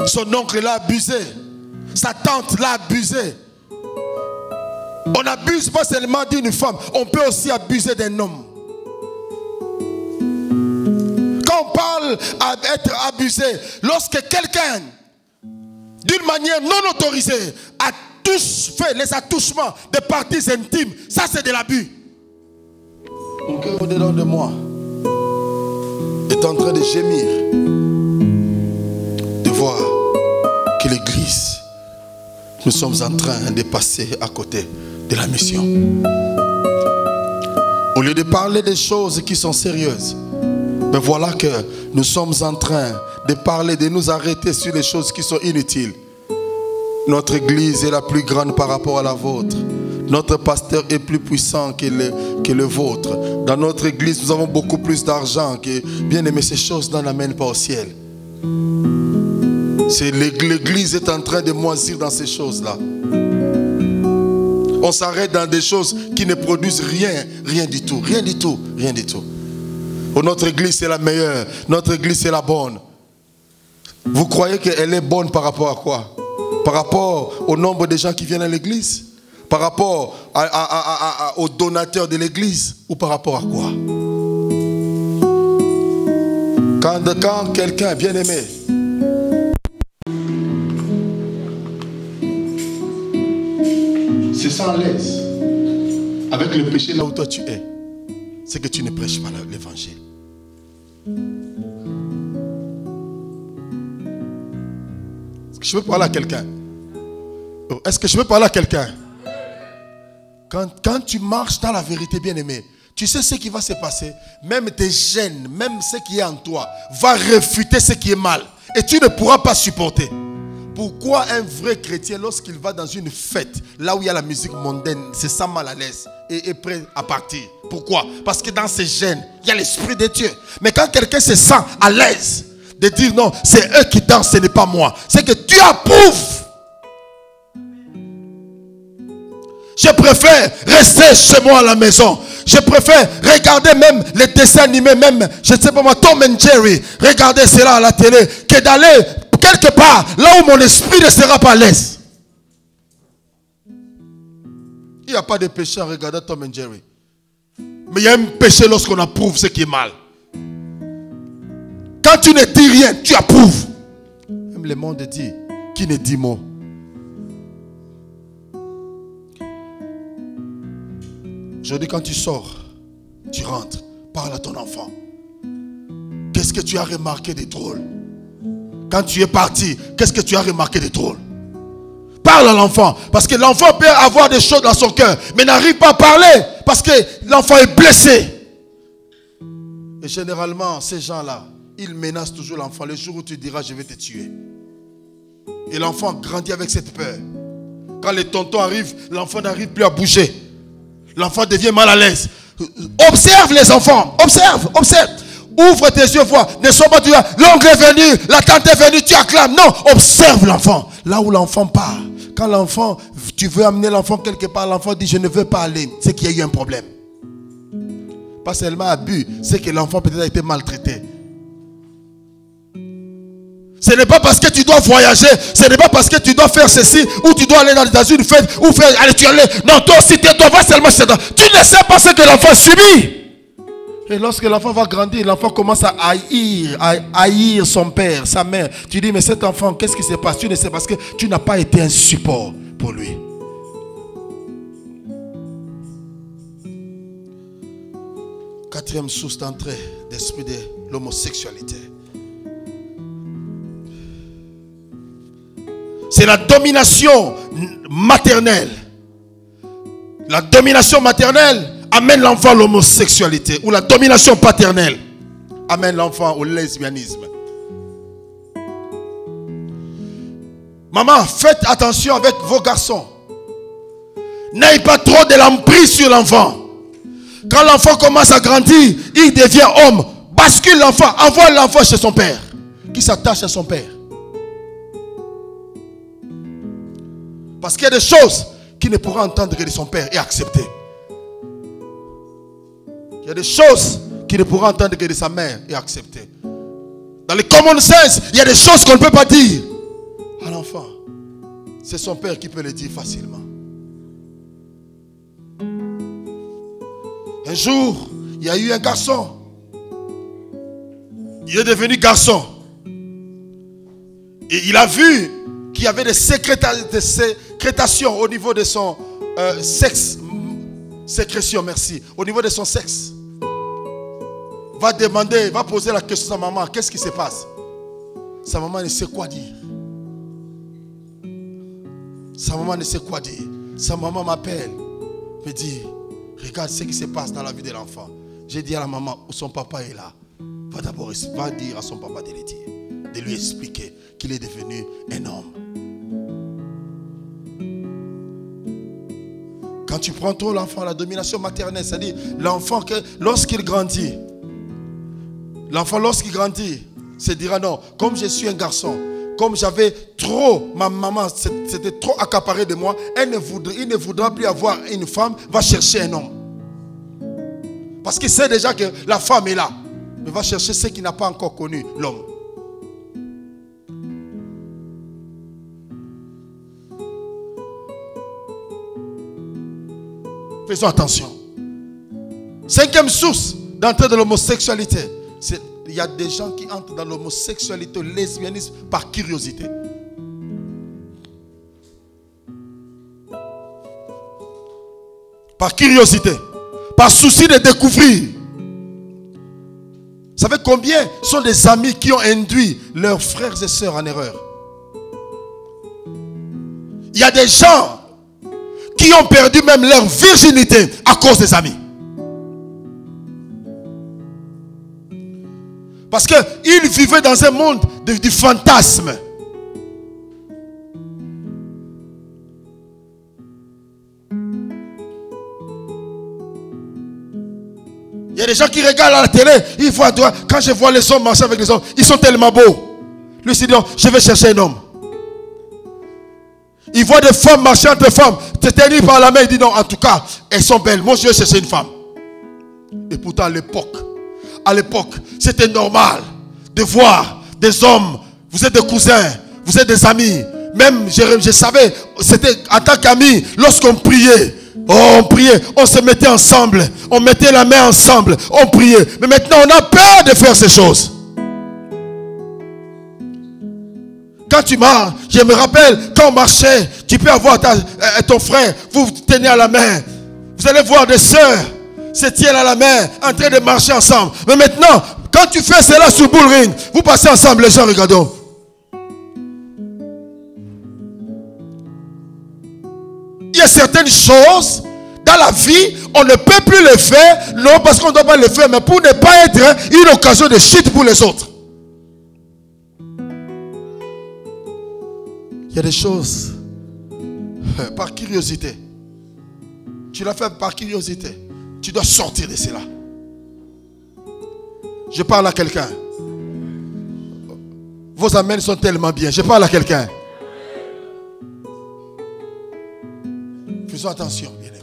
Son oncle l'a abusé. Sa tante l'a abusé. On n'abuse pas seulement d'une femme, on peut aussi abuser d'un homme. Quand on parle d'être abusé, lorsque quelqu'un, d'une manière non autorisée, fait les attouchements de parties intimes, ça c'est de l'abus. Mon cœur au-dedans de moi est en train de gémir, de voir que l'église, nous sommes en train de passer à côté de la mission. Au lieu de parler des choses qui sont sérieuses, mais voilà que nous sommes en train de parler, de nous arrêter sur les choses qui sont inutiles. Notre église est la plus grande par rapport à la vôtre. Notre pasteur est plus puissant que le vôtre. Dans notre église, nous avons beaucoup plus d'argent. Bien aimé, ces choses n'amènent pas au ciel. L'église est en train de moisir dans ces choses-là. On s'arrête dans des choses qui ne produisent rien du tout. Rien du tout. Oh, notre église c'est la meilleure. Notre église c'est la bonne. Vous croyez qu'elle est bonne par rapport à quoi? Par rapport au nombre de gens qui viennent à l'église? Par rapport aux donateurs de l'église? Ou par rapport à quoi? Quand quelqu'un bien aimé se sent à l'aise avec le péché là où toi tu es, c'est que tu ne prêches pas l'évangile. Est-ce que je peux parler à quelqu'un? Est-ce que je peux parler à quelqu'un? Quand tu marches dans la vérité, bien-aimé, tu sais ce qui va se passer. Même tes gènes, même ce qui est en toi, va réfuter ce qui est mal. Et tu ne pourras pas supporter. Pourquoi un vrai chrétien, lorsqu'il va dans une fête, là où il y a la musique mondaine, se sent mal à l'aise et est prêt à partir? Pourquoi? Parce que dans ses gènes, il y a l'Esprit de Dieu. Mais quand quelqu'un se sent à l'aise de dire non, c'est eux qui dansent, ce n'est pas moi, c'est que Dieu approuve. Je préfère rester chez moi à la maison. Je préfère regarder même les dessins animés, même, je ne sais pas moi, Tom and Jerry, regarder cela à la télé, que d'aller quelque part, là où mon esprit ne sera pas à l'aise. Il n'y a pas de péché en regardant Tom and Jerry. Mais il y a un péché lorsqu'on approuve ce qui est mal. Quand tu ne dis rien, tu approuves. Même le monde dit, qui ne dit mot. Aujourd'hui, quand tu sors, tu rentres, parle à ton enfant. Qu'est-ce que tu as remarqué de drôle? Quand tu es parti, qu'est-ce que tu as remarqué de drôle? Parle à l'enfant. Parce que l'enfant peut avoir des choses dans son cœur, mais n'arrive pas à parler parce que l'enfant est blessé. Et généralement, ces gens-là, ils menacent toujours l'enfant. Le jour où tu diras, je vais te tuer. Et l'enfant grandit avec cette peur. Quand les tontons arrivent, l'enfant n'arrive plus à bouger. L'enfant devient mal à l'aise. Observe les enfants. Observe, observe. Ouvre tes yeux, vois. Ne sois pas tu as l'oncle est venu, la tante est venue, tu acclames. Non, observe l'enfant. Là où l'enfant part. Quand l'enfant, tu veux amener l'enfant quelque part, l'enfant dit je ne veux pas aller. C'est qu'il y a eu un problème. Pas seulement abus, c'est que l'enfant peut-être a été maltraité. Ce n'est pas parce que tu dois voyager, ce n'est pas parce que tu dois faire ceci, ou tu dois aller dans une fête, ou faire, allez, tu allais. Non, toi aussi, tu vas seulement chez toi. Tu ne sais pas ce que l'enfant subit. Et lorsque l'enfant va grandir, l'enfant commence à haïr son père, sa mère. Tu dis, mais cet enfant, qu'est-ce qui se passe? Tu ne sais parce que tu n'as pas été un support pour lui. Quatrième source d'entrée d'esprit de l'homosexualité. C'est la domination maternelle. La domination maternelle amène l'enfant à l'homosexualité. Ou la domination paternelle amène l'enfant au lesbianisme. Maman, faites attention avec vos garçons. N'ayez pas trop de l'emprise sur l'enfant. Quand l'enfant commence à grandir, il devient homme. Bascule l'enfant, envoie l'enfant chez son père. Qui s'attache à son père. Parce qu'il y a des choses qu'il ne pourra entendre que de son père et accepter. Il y a des choses qu'il ne pourra entendre que de sa mère et accepter. Dans le common sense, il y a des choses qu'on ne peut pas dire à l'enfant. C'est son père qui peut le dire facilement. Un jour, il y a eu un garçon. Il est devenu garçon. Et il a vu qu'il y avait des sécrétations au niveau de son sexe. Sécrétion, merci. Au niveau de son sexe. Va demander, va poser la question à sa maman. Qu'est-ce qui se passe? Sa maman ne sait quoi dire. Sa maman ne sait quoi dire. Sa maman m'appelle. Me dit, regarde ce qui se passe dans la vie de l'enfant. J'ai dit à la maman, son papa est là. Va d'abord dire à son papa de le dire. De lui expliquer qu'il est devenu un homme. Quand tu prends trop l'enfant, la domination maternelle, c'est-à-dire l'enfant, lorsqu'il grandit, se dira non, comme je suis un garçon, comme j'avais trop, ma maman c'était trop accaparé de moi, il ne voudra plus avoir une femme, va chercher un homme. Parce qu'il sait déjà que la femme est là, mais va chercher ce qui n'a pas encore connu l'homme. Faisons attention. Cinquième source d'entrée de l'homosexualité. Il y a des gens qui entrent dans l'homosexualité, le lesbianisme par curiosité. Par curiosité. Par souci de découvrir. Vous savez combien sont des amis qui ont induit leurs frères et sœurs en erreur? Il y a des gens qui ont perdu même leur virginité à cause des amis. Parce qu'ils vivaient dans un monde du fantasme. Il y a des gens qui regardent à la télé, ils voient, quand je vois les hommes marcher avec les hommes, ils sont tellement beaux. Lui se dit, non, je vais chercher un homme. Il voit des femmes marcher entre femmes, te tenir par la main, il dit non, en tout cas, elles sont belles. Moi, je vais chercher une femme. Et pourtant, à l'époque, c'était normal de voir des hommes, vous êtes des cousins, vous êtes des amis. Même, je savais, c'était en tant qu'amis, lorsqu'on priait, on se mettait ensemble, on mettait la main ensemble, on priait. Mais maintenant, on a peur de faire ces choses. Quand tu marches, je me rappelle, quand on marchait, tu peux avoir ton frère, vous vous tenez à la main. Vous allez voir des sœurs se tiennent à la main, en train de marcher ensemble. Mais maintenant, quand tu fais cela sur Bull Ring, vous passez ensemble, les gens regardent. Il y a certaines choses dans la vie, on ne peut plus les faire, non parce qu'on ne doit pas les faire, mais pour ne pas être une occasion de chute pour les autres. Il y a des choses par curiosité. Tu l'as fait par curiosité. Tu dois sortir de cela. Je parle à quelqu'un. Vos amens sont tellement bien. Je parle à quelqu'un. Faisons attention, bien-aimés.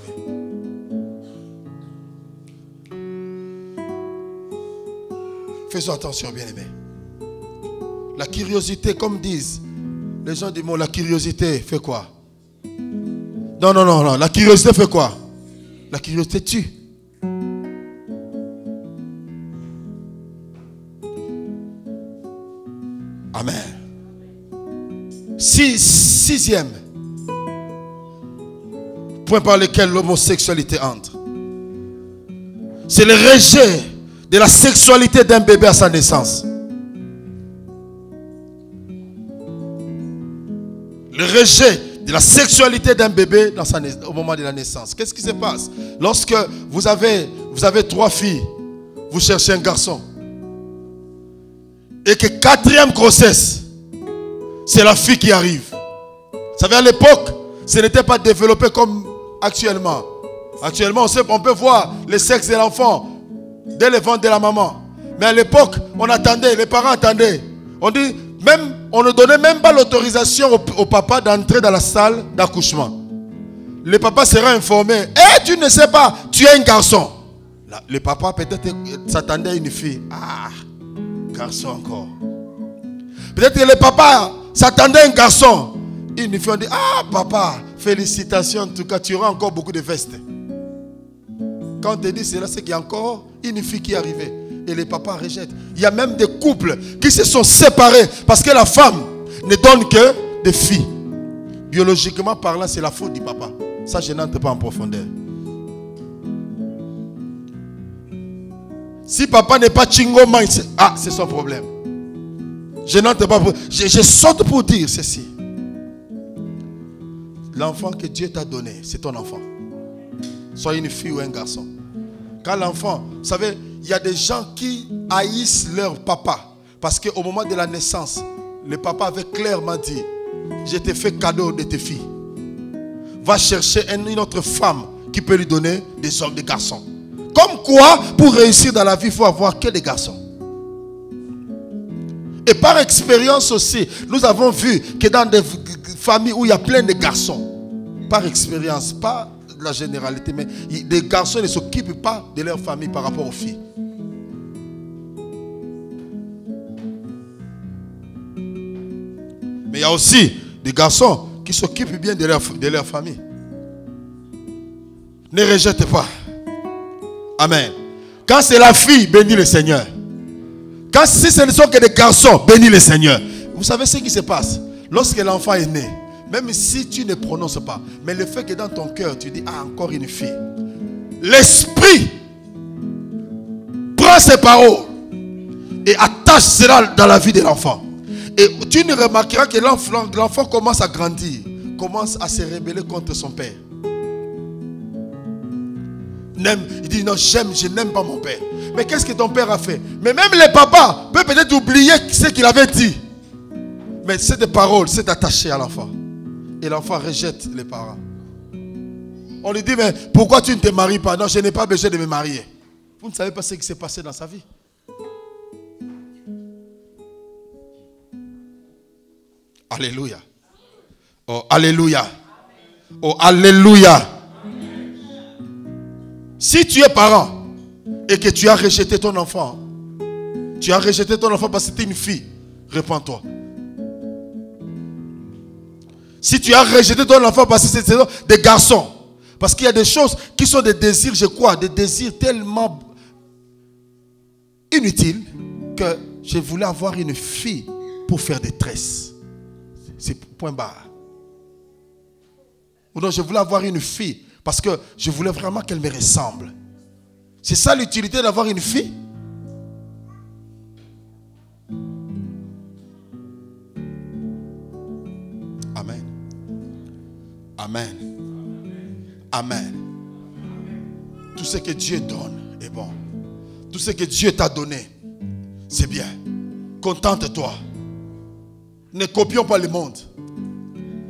Faisons attention, bien-aimés. La curiosité, comme disent les gens du monde, la curiosité fait quoi? Non. La curiosité fait quoi? La curiosité tue. Amen. Sixième point par lequel l'homosexualité entre. C'est le rejet de la sexualité d'un bébé à sa naissance. Le rejet de la sexualité d'un bébé au moment de la naissance. Qu'est-ce qui se passe? Lorsque vous avez 3 filles, vous cherchez un garçon. Et que 4e grossesse, c'est la fille qui arrive. Vous savez, à l'époque, ce n'était pas développé comme actuellement. Actuellement, on peut voir le sexe de l'enfant dès le ventre de la maman. Mais à l'époque, on attendait, les parents attendaient. On dit, on ne donnait même pas l'autorisation au papa d'entrer dans la salle d'accouchement. Le papa sera informé. Eh, tu ne sais pas, tu es un garçon. Là, le papa peut-être s'attendait à une fille. Ah, garçon encore. Peut-être que le papa s'attendait à un garçon. Une fille, on dit, ah papa, félicitations, en tout cas, tu auras encore beaucoup de vestes. Quand on te dit cela, c'est qu'il y a encore une fille qui est arrivée. Et les papas rejettent. Il y a même des couples qui se sont séparés parce que la femme ne donne que des filles. Biologiquement parlant, c'est la faute du papa. Ça, je n'entre pas en profondeur. Si papa n'est pas chingoman, c'est son problème. Je n'entre pas. Je saute pour dire ceci. L'enfant que Dieu t'a donné, c'est ton enfant. Soit une fille ou un garçon. Quand l'enfant, vous savez, il y a des gens qui haïssent leur papa. Parce qu'au moment de la naissance, le papa avait clairement dit, je t'ai fait cadeau de tes filles. Va chercher une autre femme qui peut lui donner des hommes, des garçons. Comme quoi, pour réussir dans la vie, il faut avoir que des garçons. Et par expérience aussi, nous avons vu que dans des familles où il y a plein de garçons, par expérience, pas la généralité, mais des garçons ne s'occupent pas de leur famille par rapport aux filles. Mais il y a aussi des garçons qui s'occupent bien de leur famille. Ne rejette pas. Amen. Quand c'est la fille, bénis le Seigneur. Si ce ne sont que des garçons, bénis le Seigneur. Vous savez ce qui se passe? Lorsque l'enfant est né, même si tu ne prononces pas, mais le fait que dans ton cœur, tu dis, ah, encore une fille. L'esprit prend ces paroles et attache cela dans la vie de l'enfant. Et tu ne remarqueras que l'enfant commence à grandir, commence à se rebeller contre son père. Il dit, non, je n'aime pas mon père. Mais qu'est-ce que ton père a fait? Mais même les papas peuvent peut-être oublier ce qu'il avait dit. Mais cette parole s'est attachée à l'enfant. Et l'enfant rejette les parents. On lui dit, mais pourquoi tu ne te maries pas? Non, je n'ai pas besoin de me marier. Vous ne savez pas ce qui s'est passé dans sa vie. Alléluia. Oh, alléluia. Oh, alléluia. Si tu es parent et que tu as rejeté ton enfant, tu as rejeté ton enfant parce que c'était une fille, répands-toi. Si tu as rejeté ton enfant parce que c'était des garçons, parce qu'il y a des choses qui sont des désirs, je crois, des désirs tellement inutiles que je voulais avoir une fille pour faire des tresses. C'est point barre. Ou donc je voulais avoir une fille parce que je voulais vraiment qu'elle me ressemble. C'est ça l'utilité d'avoir une fille. Amen. Amen. Amen. Tout ce que Dieu donne est bon. Tout ce que Dieu t'a donné, c'est bien. Contente-toi. Ne copions pas le monde.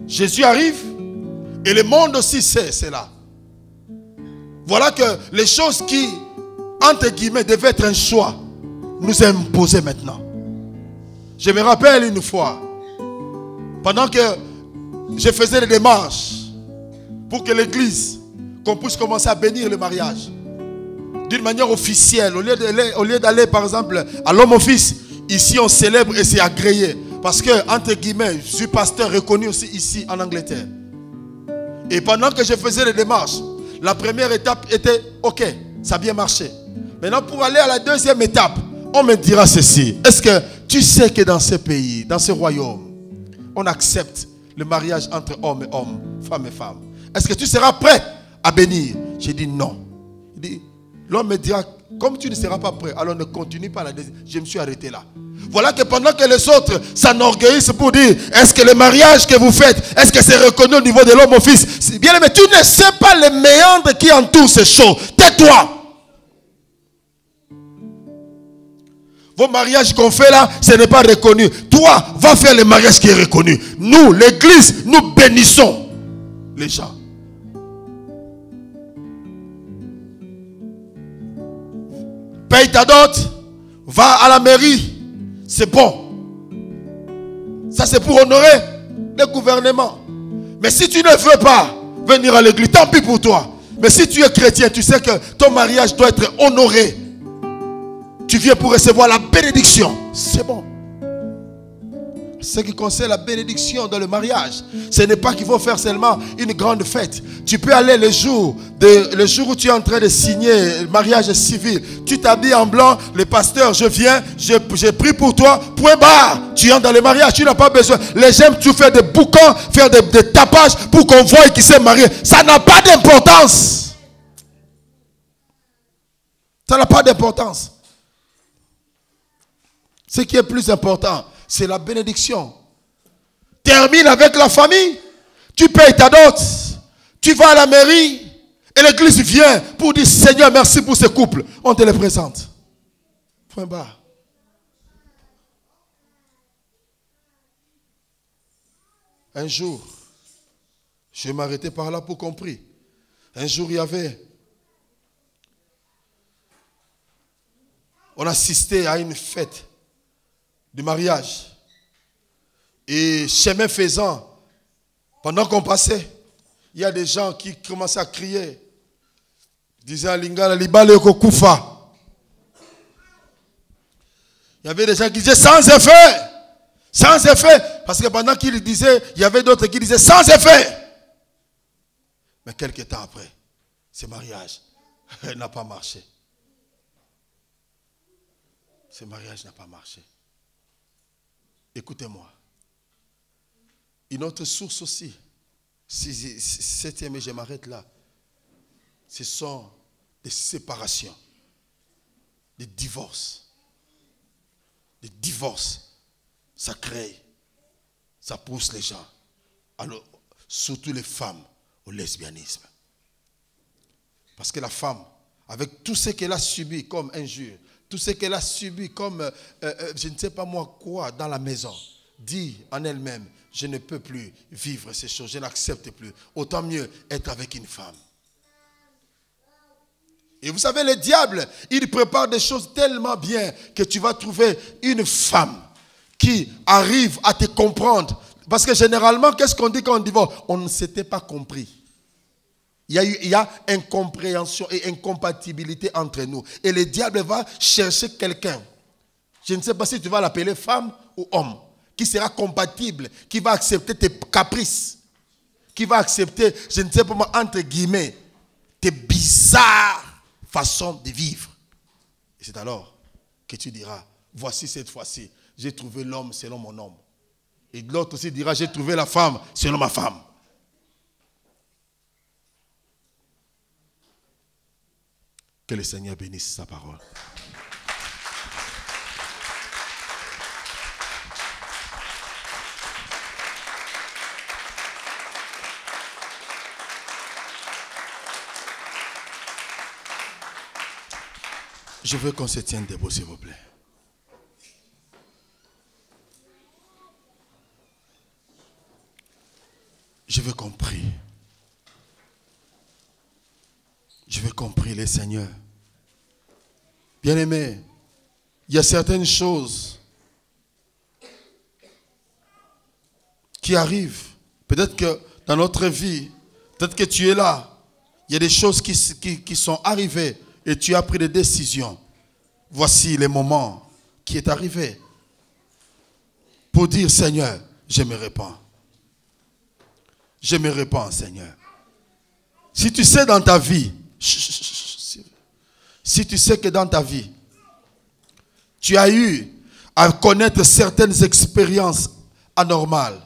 Jésus arrive et le monde aussi sait cela. Voilà que les choses qui, entre guillemets, devaient être un choix, nous est imposé maintenant. Je me rappelle une fois, pendant que je faisais les démarches pour que l'église, qu'on puisse commencer à bénir le mariage d'une manière officielle, au lieu d'aller par exemple à l'homme office, ici on célèbre et c'est agréé. Parce que, entre guillemets, je suis pasteur reconnu aussi ici en Angleterre. Et pendant que je faisais les démarches, la première étape était ok, ça a bien marché. Maintenant, pour aller à la deuxième étape, on me dira ceci. Est-ce que tu sais que dans ce pays, dans ce royaume, on accepte le mariage entre homme et homme, femme et femme? Est-ce que tu seras prêt à bénir? J'ai dit non. L'homme me dira, comme tu ne seras pas prêt, alors ne continue pas la deuxième. Je me suis arrêté là. Voilà que pendant que les autres s'enorgueillissent pour dire, est-ce que le mariage que vous faites, est-ce que c'est reconnu au niveau de l'homme au fils? Bien, mais tu ne sais pas les méandres qui entourent ces choses. Tais-toi. Vos mariages qu'on fait là, ce n'est pas reconnu. Toi, va faire le mariage qui est reconnu. Nous, l'église, nous bénissons les gens. Paye ta dot, va à la mairie. C'est bon. Ça c'est pour honorer le gouvernement. Mais si tu ne veux pas venir à l'église, tant pis pour toi. Mais si tu es chrétien, tu sais que ton mariage doit être honoré. Tu viens pour recevoir la bénédiction. C'est bon. Ce qui concerne la bénédiction dans le mariage, ce n'est pas qu'il faut faire seulement une grande fête. Tu peux aller le jour où tu es en train de signer le mariage civil. Tu t'habilles en blanc, le pasteur, je viens, je prie pour toi, point barre. Tu entres dans le mariage, tu n'as pas besoin. Les gens, tu fais des boucans, faire des tapages pour qu'on voie qui s'est marié. Ça n'a pas d'importance. Ça n'a pas d'importance. Ce qui est plus important, c'est la bénédiction. Termine avec la famille. Tu payes ta dot. Tu vas à la mairie. Et l'église vient pour dire Seigneur, merci pour ce couple. On te les présente. Point barre. Un jour, je vais m'arrêter par là pour compris. Un jour, on assistait à une fête du mariage. Et chemin faisant, pendant qu'on passait, il y a des gens qui commençaient à crier, disant Lingala Libale Kokufa. Il y avait des gens qui disaient sans effet. Sans effet. Parce que pendant qu'ils disaient, il y avait d'autres qui disaient sans effet. Mais quelques temps après, ce mariage n'a pas marché. Ce mariage n'a pas marché. Écoutez-moi. Une autre source aussi, septième et je m'arrête là, ce sont des séparations, des divorces. Des divorces, ça crée, ça pousse les gens, alors, surtout les femmes, au lesbianisme. Parce que la femme, avec tout ce qu'elle a subi comme injure, tout ce qu'elle a subi comme, je ne sais pas moi quoi, dans la maison, dit en elle-même, je ne peux plus vivre ces choses, je n'accepte plus. Autant mieux être avec une femme. Et vous savez, le diable, il prépare des choses tellement bien que tu vas trouver une femme qui arrive à te comprendre. Parce que généralement, qu'est-ce qu'on dit quand on divorce? On ne s'était pas compris. Il y a incompréhension et incompatibilité entre nous. Et le diable va chercher quelqu'un. Je ne sais pas si tu vas l'appeler femme ou homme. Qui sera compatible, qui va accepter tes caprices. Qui va accepter, je ne sais pas moi, entre guillemets, tes bizarres façons de vivre. Et c'est alors que tu diras, voici cette fois-ci, j'ai trouvé l'homme selon mon homme. Et l'autre aussi dira, j'ai trouvé la femme selon ma femme. Que le Seigneur bénisse sa parole. Je veux qu'on se tienne debout, s'il vous plaît. Je veux qu'on prie. Je veux qu'on prie les Seigneurs. Bien-aimés, il y a certaines choses qui arrivent. Peut-être que dans notre vie, peut-être que tu es là. Il y a des choses qui sont arrivées et tu as pris des décisions. Voici le moment qui est arrivé pour dire, Seigneur, je me répands. Je me répands, Seigneur. Si tu sais dans ta vie, si tu sais que dans ta vie, tu as eu à connaître certaines expériences anormales,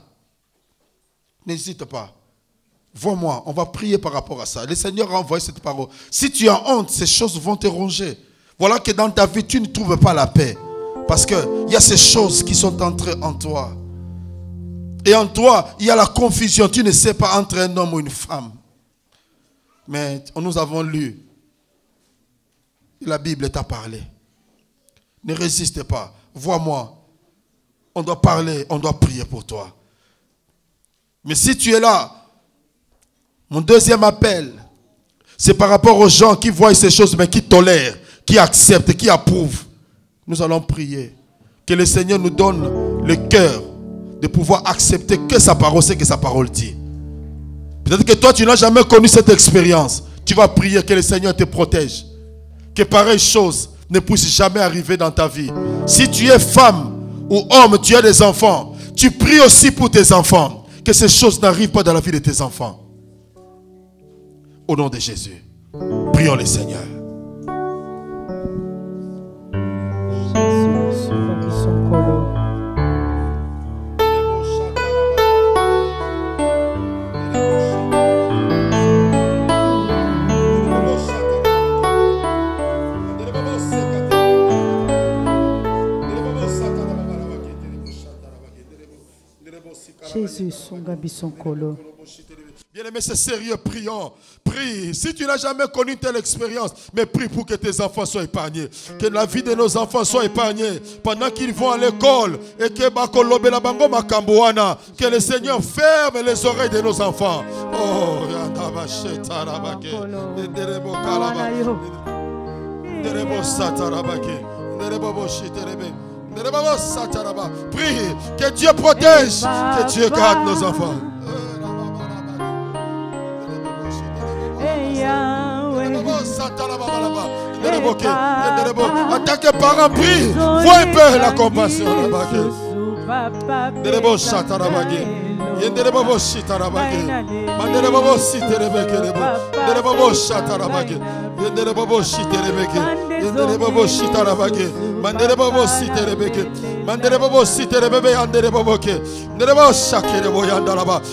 n'hésite pas. Vois-moi, on va prier par rapport à ça. Le Seigneur a envoyé cette parole. Si tu as honte, ces choses vont te ronger. Voilà que dans ta vie, tu ne trouves pas la paix. Parce qu'il y a ces choses qui sont entrées en toi. Et en toi, il y a la confusion. Tu ne sais pas entre un homme ou une femme. Mais nous avons lu. La Bible t'a parlé. Ne résiste pas. Vois-moi. On doit parler, on doit prier pour toi. Mais si tu es là, mon deuxième appel, c'est par rapport aux gens qui voient ces choses, mais qui tolèrent, qui acceptent, qui approuvent. Nous allons prier. Que le Seigneur nous donne le cœur de pouvoir accepter que sa parole, c'est que sa parole dit. Peut-être que toi, tu n'as jamais connu cette expérience. Tu vas prier que le Seigneur te protège. Que pareille chose ne puisse jamais arriver dans ta vie. Si tu es femme ou homme, tu as des enfants, tu pries aussi pour tes enfants. Que ces choses n'arrivent pas dans la vie de tes enfants. Au nom de Jésus, prions le Seigneur. Jésus, son gabi, son colo. Bien-aimé, c'est sérieux, prions. Prie. Si tu n'as jamais connu telle expérience, mais prie pour que tes enfants soient épargnés. Que la vie de nos enfants soit épargnée. Pendant qu'ils vont à l'école, et que le Seigneur ferme les oreilles de nos enfants. Oh, prie que Dieu protège, que Dieu garde nos enfants. En tant que parent, prie. Vois un peu la compassion.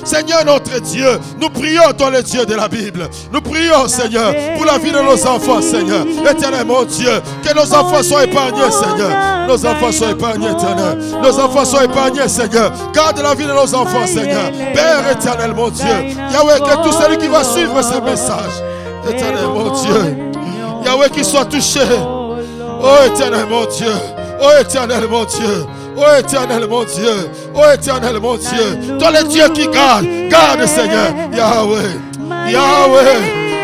Seigneur notre Dieu, nous prions toi le Dieu de la Bible. Nous prions Seigneur pour la vie de nos enfants Seigneur. Éternel mon Dieu, que nos enfants soient épargnés Seigneur. Nos enfants soient épargnés Éternel. Nos enfants soient épargnés Seigneur. Garde la vie de nos enfants Seigneur. Père éternel mon Dieu. Yahweh, que tout celui qui va suivre ce message, éternel mon Dieu, Yahweh, qu'il soit touché. Oh éternel mon Dieu. Oh éternel mon Dieu. Oh éternel mon Dieu. Oh éternel mon Dieu. Toi le Dieu qui garde. Garde Seigneur. Yahweh. Yahweh.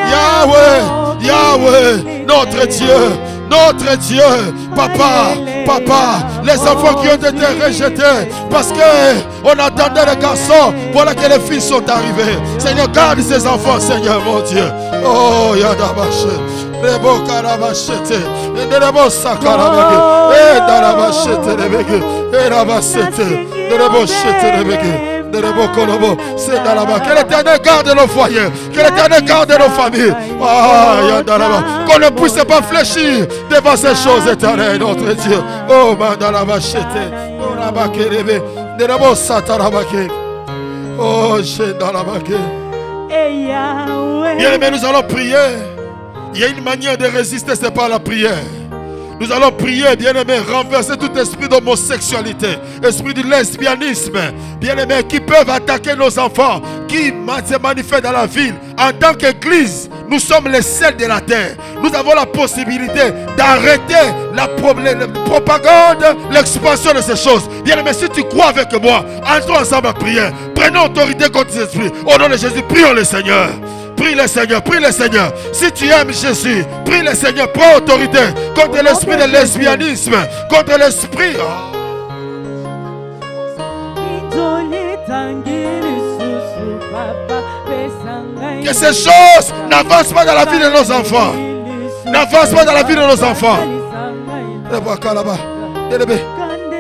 Yahweh. Yahweh, notre Dieu, notre Dieu, papa, papa, les enfants qui ont été rejetés parce qu'on attendait les garçons, voilà que les filles sont arrivées. Seigneur, garde ces enfants, Seigneur, mon Dieu. Oh, Yadabaché, Rebo Karabachete, Rebo Sakarabege, Darabachete, Rebege, Rabasete, Rebo Chete, Rebege. Que l'Éternel garde nos foyers, que l'Éternel garde nos familles. Qu'on ne puisse pas fléchir devant ces choses éternelles, notre Dieu. Oh, Mandalaba Chete, oh, Rabakerebe, Nerabo Satarabake, oh, Chendalabake. Bien aimé, nous allons prier. Il y a une manière de résister, c'est par la prière. Nous allons prier, bien-aimés, renverser tout esprit d'homosexualité, esprit de lesbianisme, bien-aimés, qui peuvent attaquer nos enfants, qui se manifestent dans la ville. En tant qu'Église, nous sommes les sels de la terre. Nous avons la possibilité d'arrêter la propagande, l'expansion de ces choses. Bien-aimés, si tu crois avec moi, entrons ensemble à prier. Prenons autorité contre ces esprits. Au nom de Jésus, prions le Seigneur. Prie le Seigneur, prie le Seigneur. Si tu aimes Jésus, prie le Seigneur, prends autorité contre l'esprit de lesbianisme, contre l'esprit. Que ces choses n'avancent pas dans la vie de nos enfants. N'avancent pas dans la vie de nos enfants.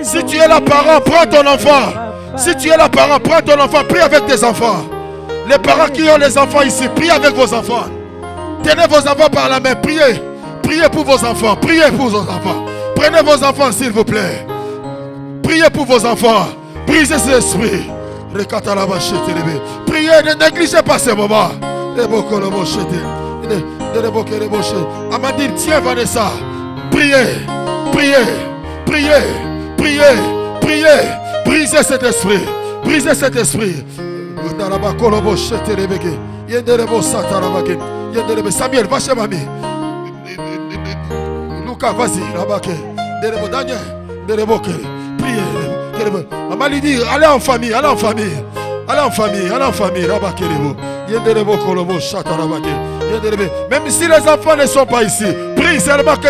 Si tu es là parent, prends ton enfant. Si tu es là parent, prends ton enfant, prie avec tes enfants. Les parents qui ont les enfants ici, priez avec vos enfants. Tenez vos enfants par la main, priez. Priez pour vos enfants, priez pour vos enfants. Prenez vos enfants s'il vous plaît. Priez pour vos enfants. Brisez ces esprits. Priez, ne négligez pas ces moments. Amandine, tiens Vanessa. Priez, priez, priez, priez, priez. Brisez cet esprit. Brisez cet esprit. Samuel, va chez mamie. Lucas, vas-y. Daniel, priez. Maman lui dit, allez en famille, allez en famille. Allez en famille, allez en famille. Même si les enfants ne sont pas ici, prie seulement que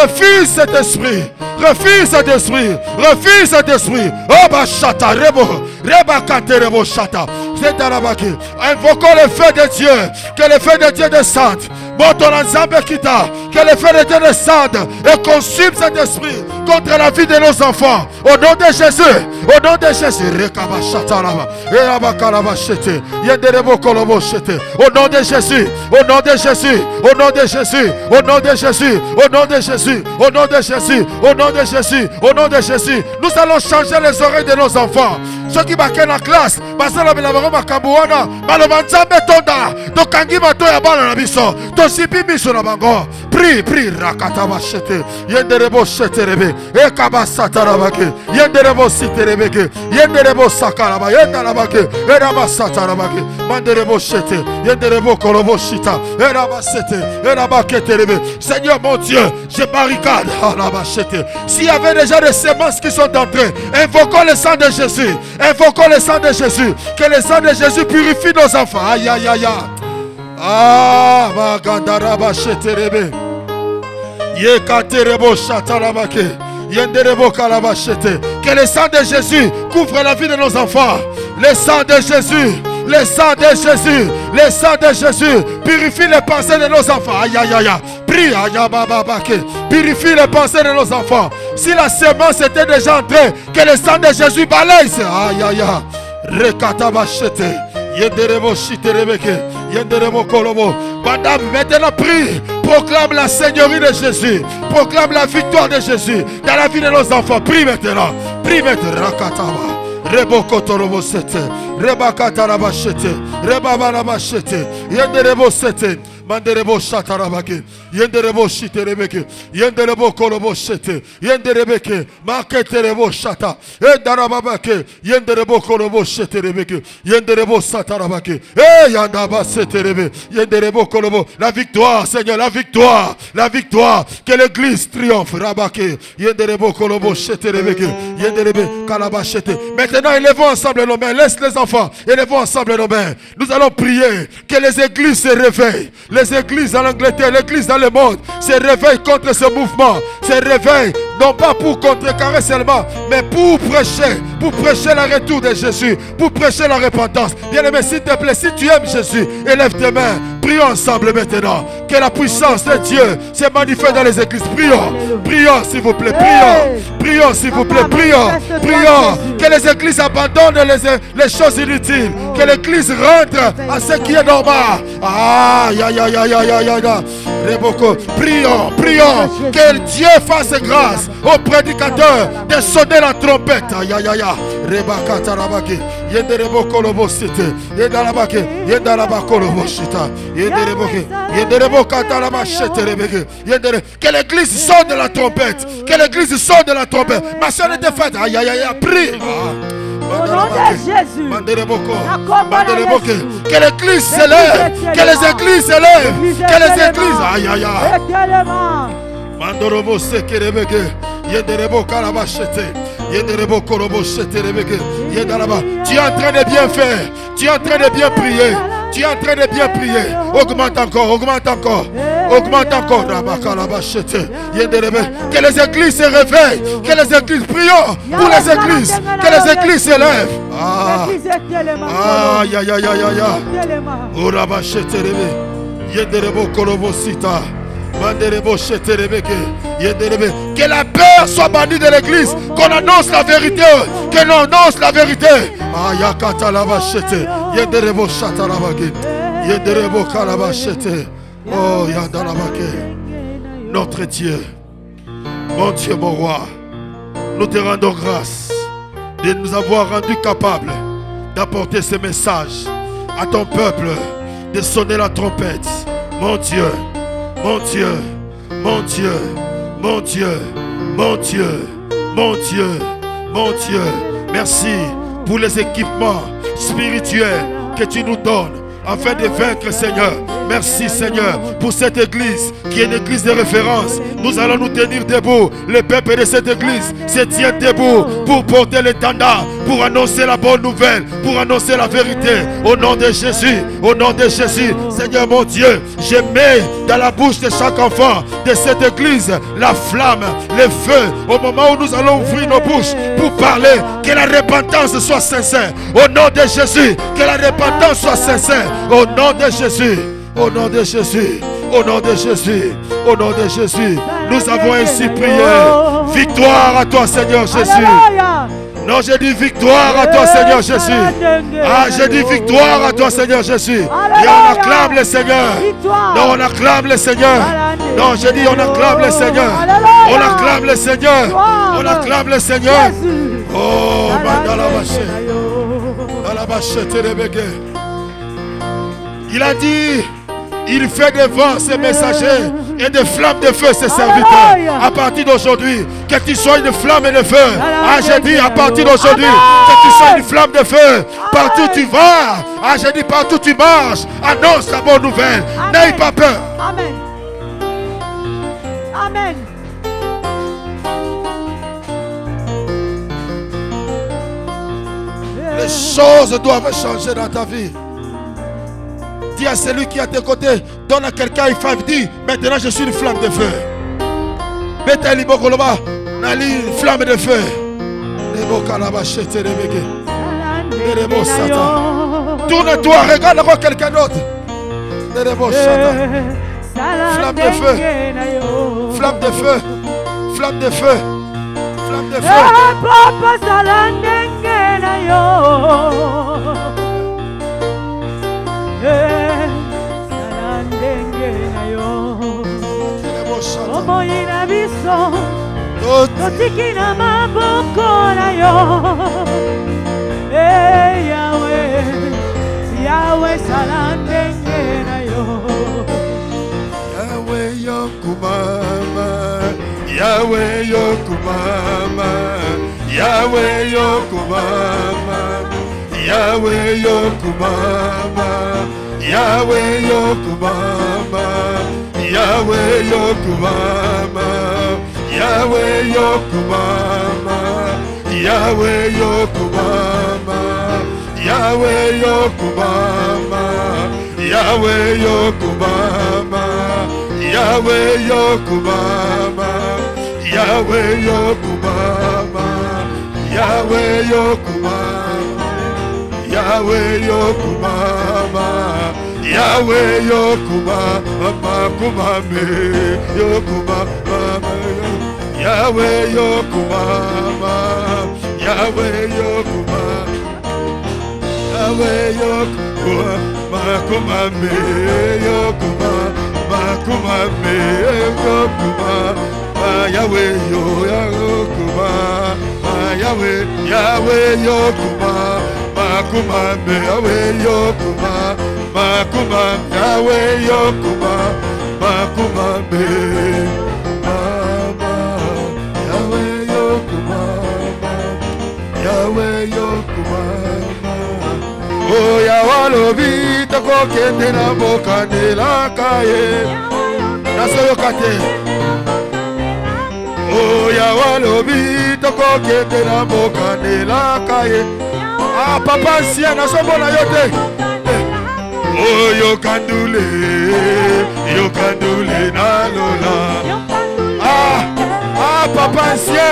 refuse cet esprit. Refuse cet esprit. Refuse cet esprit. Oh, Bachata, Rebo, Reba Katerebo Chata. Invoquons le feu de Dieu. Que le feu de Dieu descende. Que le feu de Dieu descende et consume cet esprit contre la vie de nos enfants. Au nom de Jésus. Au nom de Jésus. Au nom de Jésus. Au nom de Jésus. Au nom de Jésus. Au nom de Jésus. Au nom de Jésus. Au nom de Jésus. Au nom de Jésus. Au nom de Jésus. Nous allons changer les oreilles de nos enfants. Ceux qui baquent la classe, prie, prie, rakataba shete, yenderebo sheterebe, ekabasatarabake, yenderebo siterebeke, yenderebo sakaraba, yendarabake, erabasatarabake, manderebo shete, yenderebo kolobo shita, erabasete, erabaketerebe. Seigneur mon Dieu, je barricade, arabashete. S'il y avait déjà des semences qui sont entrées, invoquons le sang de Jésus. Invoquons le sang de Jésus. Que le sang de Jésus purifie nos enfants. Aïe, aïe, aïe, aïe. Ah, magandaraba sheterebe. Yekaterebo shatarabake. Yenderebo kalabashete. Que le sang de Jésus couvre la vie de nos enfants. Le sang de Jésus. Le sang de Jésus. Le sang de Jésus purifie les pensées de nos enfants. Aïe, aïe, aïe. Prie, aïe, bababake. Purifie les pensées de nos enfants. Si la semence était déjà entrée, que le sang de Jésus balaye. Aïe, aïe, aïe. Rekatabashete. Yenderebo shiterebeke. Yenderebo kolobo. Madame, maintenant prie. Proclame la seigneurie de Jésus. Proclame la victoire de Jésus dans la vie de nos enfants. Prie maintenant. Prie maintenant. Rakataba. Reboko torobo sete. Rebakatarabashete. Rebabarabashete. Yenderebo sete. Manderebo shatarabake. Yenderebo shiterebeke. Yenderebo kolobo shete. Yenderebeke. Maketerebo shata. Endarababake. Yenderebo kolobo sheterebeke. Yenderebo satarabake. Yandaba seterebe. Yenderebo kolobo. La victoire, Seigneur, la victoire. La victoire. Que l'église triomphe. Rabake. Yenderebo kolobo sheterebeke. Yenderebe kalabashete. Maintenant, élevons ensemble nos mains. Laisse les enfants. Élevons ensemble nos mains. Nous allons prier que les églises se réveillent. Les églises en Angleterre, l'église dans le monde se réveillent contre ce mouvement. Se réveillent non pas pour contrecarrer seulement, mais pour prêcher le retour de Jésus, pour prêcher la repentance. Bien-aimé, s'il te plaît, si tu aimes Jésus, élève tes mains. Prions ensemble maintenant. Que la puissance de Dieu se manifeste dans les églises. Prions, prions s'il vous plaît, prions, prions s'il vous plaît, prions, prions. Que les églises abandonnent les choses inutiles. Que l'église rentre à ce qui est normal. Prions, prions. Que Dieu fasse grâce aux prédicateurs de sonner la trompette. Rebaka tarabaki. Yenderebo kolobo site. Yendarabake. Yendaraba kolobo shita. Yenderebo kataraba shete rebeke. Que l'église sonne de la trompette. Que l'église sonne de la trompette. Ma soeur était faite. Prie. Au nom de Jésus. Que l'église s'élève. Que les églises s'élèvent. Que les églises. Mandorobo sekerebeke. Yenderebo kalabashete. Yenderebo korobo shete rebeke. Yendaraba. Tu es en train de bien faire. Tu es en train de bien prier. Tu es en train de bien prier. Augmente encore, augmente encore. Augmente encore. Que les églises se réveillent. Que les églises prions pour les églises. Que les églises s'élèvent. Que la peur soit bannie de l'église. Qu'on annonce la vérité. Que l'on annonce la vérité. Oh, notre Dieu, mon Dieu, mon roi, nous te rendons grâce de nous avoir rendus capables d'apporter ce message à ton peuple, de sonner la trompette. Mon Dieu, mon Dieu, mon Dieu, mon Dieu, mon Dieu, mon Dieu, mon Dieu. Merci pour les équipements spirituels que tu nous donnes afin de vaincre, Seigneur. Merci, Seigneur, pour cette église qui est une église de référence. Nous allons nous tenir debout. Le peuple de cette église se tient debout pour porter l'étendard, pour annoncer la bonne nouvelle, pour annoncer la vérité. Au nom de Jésus, au nom de Jésus, Seigneur mon Dieu, je mets dans la bouche de chaque enfant de cette église la flamme, le feu, au moment où nous allons ouvrir nos bouches pour parler, que la repentance soit sincère. Au nom de Jésus, que la repentance soit sincère. Au nom de Jésus. Au nom de Jésus, au nom de Jésus, au nom de Jésus, nous avons ainsi prié. Victoire à toi, Seigneur Jésus. Non, j'ai dit victoire à toi, Seigneur Jésus. Ah, j'ai dit victoire à toi, Seigneur Jésus. Et on acclame le Seigneur. Non, on acclame le Seigneur. Non, j'ai dit on acclame le Seigneur. On acclame le Seigneur. On acclame le Seigneur. Oh, Mandalabaché. Mandalabaché, Télébegué. Il a dit, il fait des vents ses messagers et des flammes de feu ses serviteurs. À partir d'aujourd'hui, que tu sois une flamme de feu. Ah, j'ai dit à partir d'aujourd'hui, que tu sois une flamme de feu. Partout où tu vas, ah, j'ai dit partout où tu marches, annonce la bonne nouvelle. N'aie pas peur. Amen. Amen. Les choses doivent changer dans ta vie. Dis à celui qui est à tes côtés, donne à quelqu'un une femme, dis, maintenant je suis une flamme de feu. Betali Bokoloba, Nali, une flamme de feu. Tourne-toi, regarde encore quelqu'un d'autre. Flamme de feu. Flamme de feu. Flamme de feu. Flamme de feu. Omoyina biso totikina maboko na yo. Yahweh, Yahweh sala ndenge na yo. Yahweh, Yahweh. yokumama, Yahweh yokumama, Yahweh yokumama, Yahweh yokumama, Yahweh yokumama, Yahweh yokumama, Yahweh yokumama, Yahweh yokumama, Yahweh yokumama, Yahweh yokumama, Yahweh yokumama, Yahweh yokumama, Yahweh yokumama, Yahweh yokumama, kumame yokumama, Yahweh yokumama, Yahweh yokumama, Yahweh yokumama, kumame yokumama, kumame yokumama, Yahweh yokumama, Yahweh, Yahweh yokumama, kumame, Yahweh yokumama, kumame, Yahweh yokumama, kumame, mama, Yahweh yokumama, Yahweh yokumama. Oh Yahweh lobi toko kende na boka de la kaye, nasoyo kate. Oh Yahweh lobi toko kende na boka de la kaye. Ah papa sia nasobona yote. Oh yokandule na lola. Ah papa sia.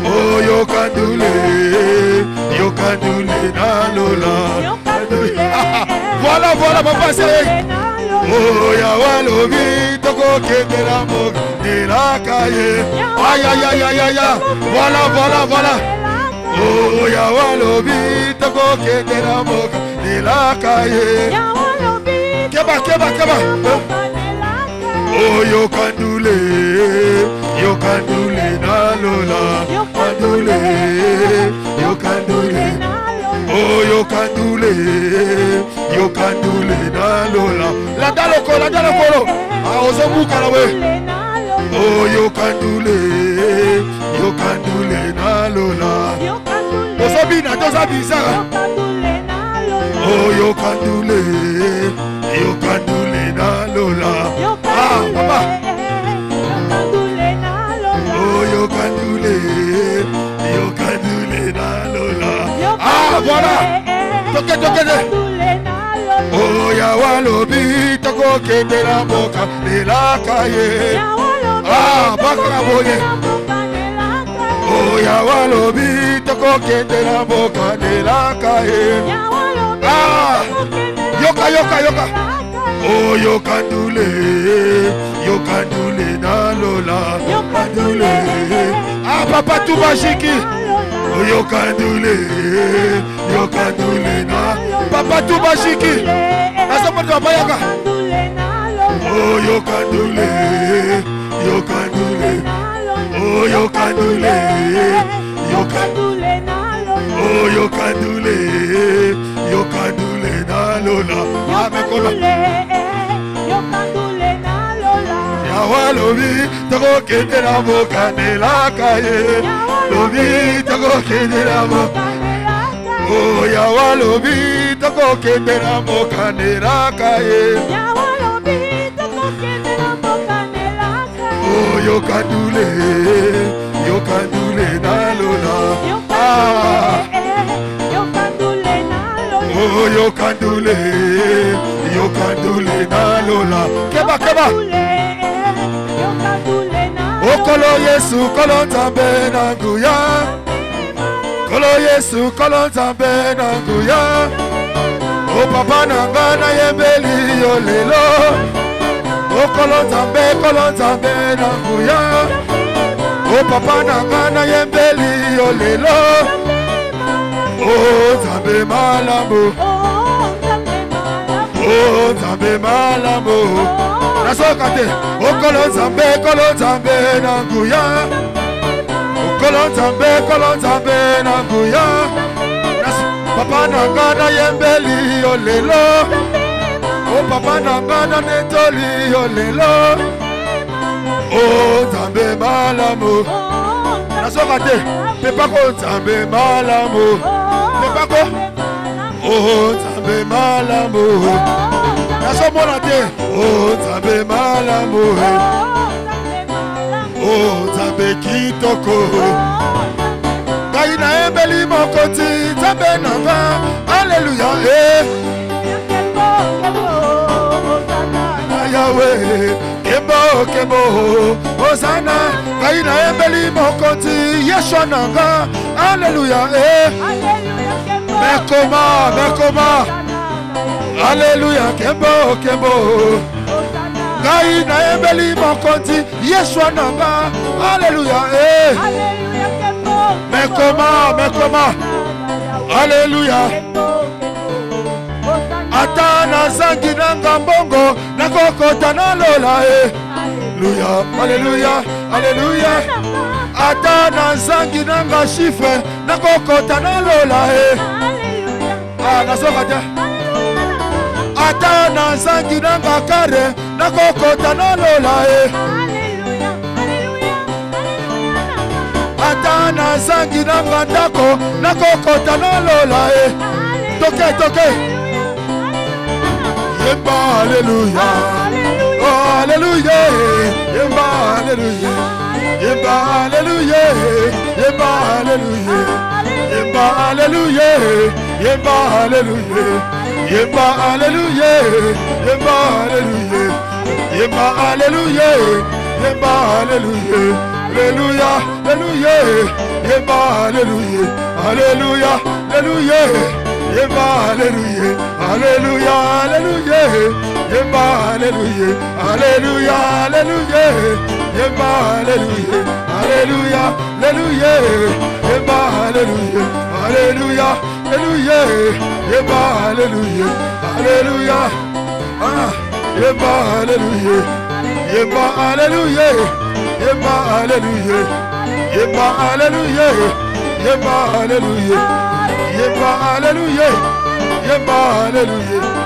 Oh yokandule na lola. Voilà papa sia. Oh Yahweh lobi toko kende na boka de la kaye. Aïe aïe aïe aïe aïe. Voilà. Oh Yahweh lobi toko kende na boka de la kaye. Keba. Oh yokandule na lola. Yokandule. Oh yokandule na lola. La dalokolo. Ah ozobuka na we. Oh yokandule na lola. Ozobina tozabizara. Oh yokandule na lola. Ah papa. Oh yokandule na lola. Ah voilà. Toke. Oh Yahweh lobi toko kende na boka de la kaye. Ah bakara boye. Oh Yahweh lobi toko kende na boka de la kaye. Ah yoka. Oh yokandule na lola. Yokandule. Ah papa tubashiki. Oh yokandule na papa tubashiki. Nasomoto bayaka. Oh yokandule. Oh yokandule na lola. Yahweh lobi toko kende na boka de la kaye. Lobi toko kende na boka. Oh Yahweh lobi toko kende na boka de la kaye. Oh yokandule na lola. Ah oh yokandule na lola. Keba. Okolo Yesu kolo nzambe na nguya. Kolo Yesu kolo nzambe na nguya. O papa nanga na yembeli yo lelo. Okolo nzambe na nguya. O papa nanga na yembeli yo lelo. Oh nzambe malamu. Oh nzambe malamu. Nasokate. Okolo nzambe na nguya. Okolo nzambe na nguya. Papa nanga na yembeli yo lelo. Oh papa nanga na netoli yo lelo. Oh nzambe malamu. nazokate pepa ko nzambe malamu pepa ko oh nzambe malamu nazomona te oh nzambe malamu oh nzambe kitoko ngai nayembeli mokonzi nzambe nanga alleluya Yahweh kembo kembo Hosanna ngai nayembeli mokonzi Yeshua nanga alleluya mekoma alleluya kembo kembo ngai nayembeli mokonzi Yeshua nanga alleluya mekoma alleluya ata nazangi nanga mbongo nakokota na lola alleluya alleluya ata nazangi nanga chiffre nakokota na lola nazokata ata nazangi nanga kare nakokota na lola ata nazangi nanga ndako nakokota na lola toke Yemba hallelujah, oh hallelujah, Yemba hallelujah, Yemba hallelujah, Yemba hallelujah, Yemba hallelujah, Yemba hallelujah, Yemba hallelujah, Yemba hallelujah, Yemba hallelujah, Yemba hallelujah, hallelujah, hallelujah, Yemba hallelujah, hallelujah, hallelujah. Yemba hallelujah, hallelujah, hallelujah. Yemba hallelujah, hallelujah, hallelujah. Yemba hallelujah, hallelujah, hallelujah. Yemba hallelujah, hallelujah, hallelujah. Yemba hallelujah, hallelujah. Yemba hallelujah, Yemba hallelujah, Yemba hallelujah, Yemba hallelujah, Yemba hallelujah. Yemba hallelujah, Yemba hallelujah.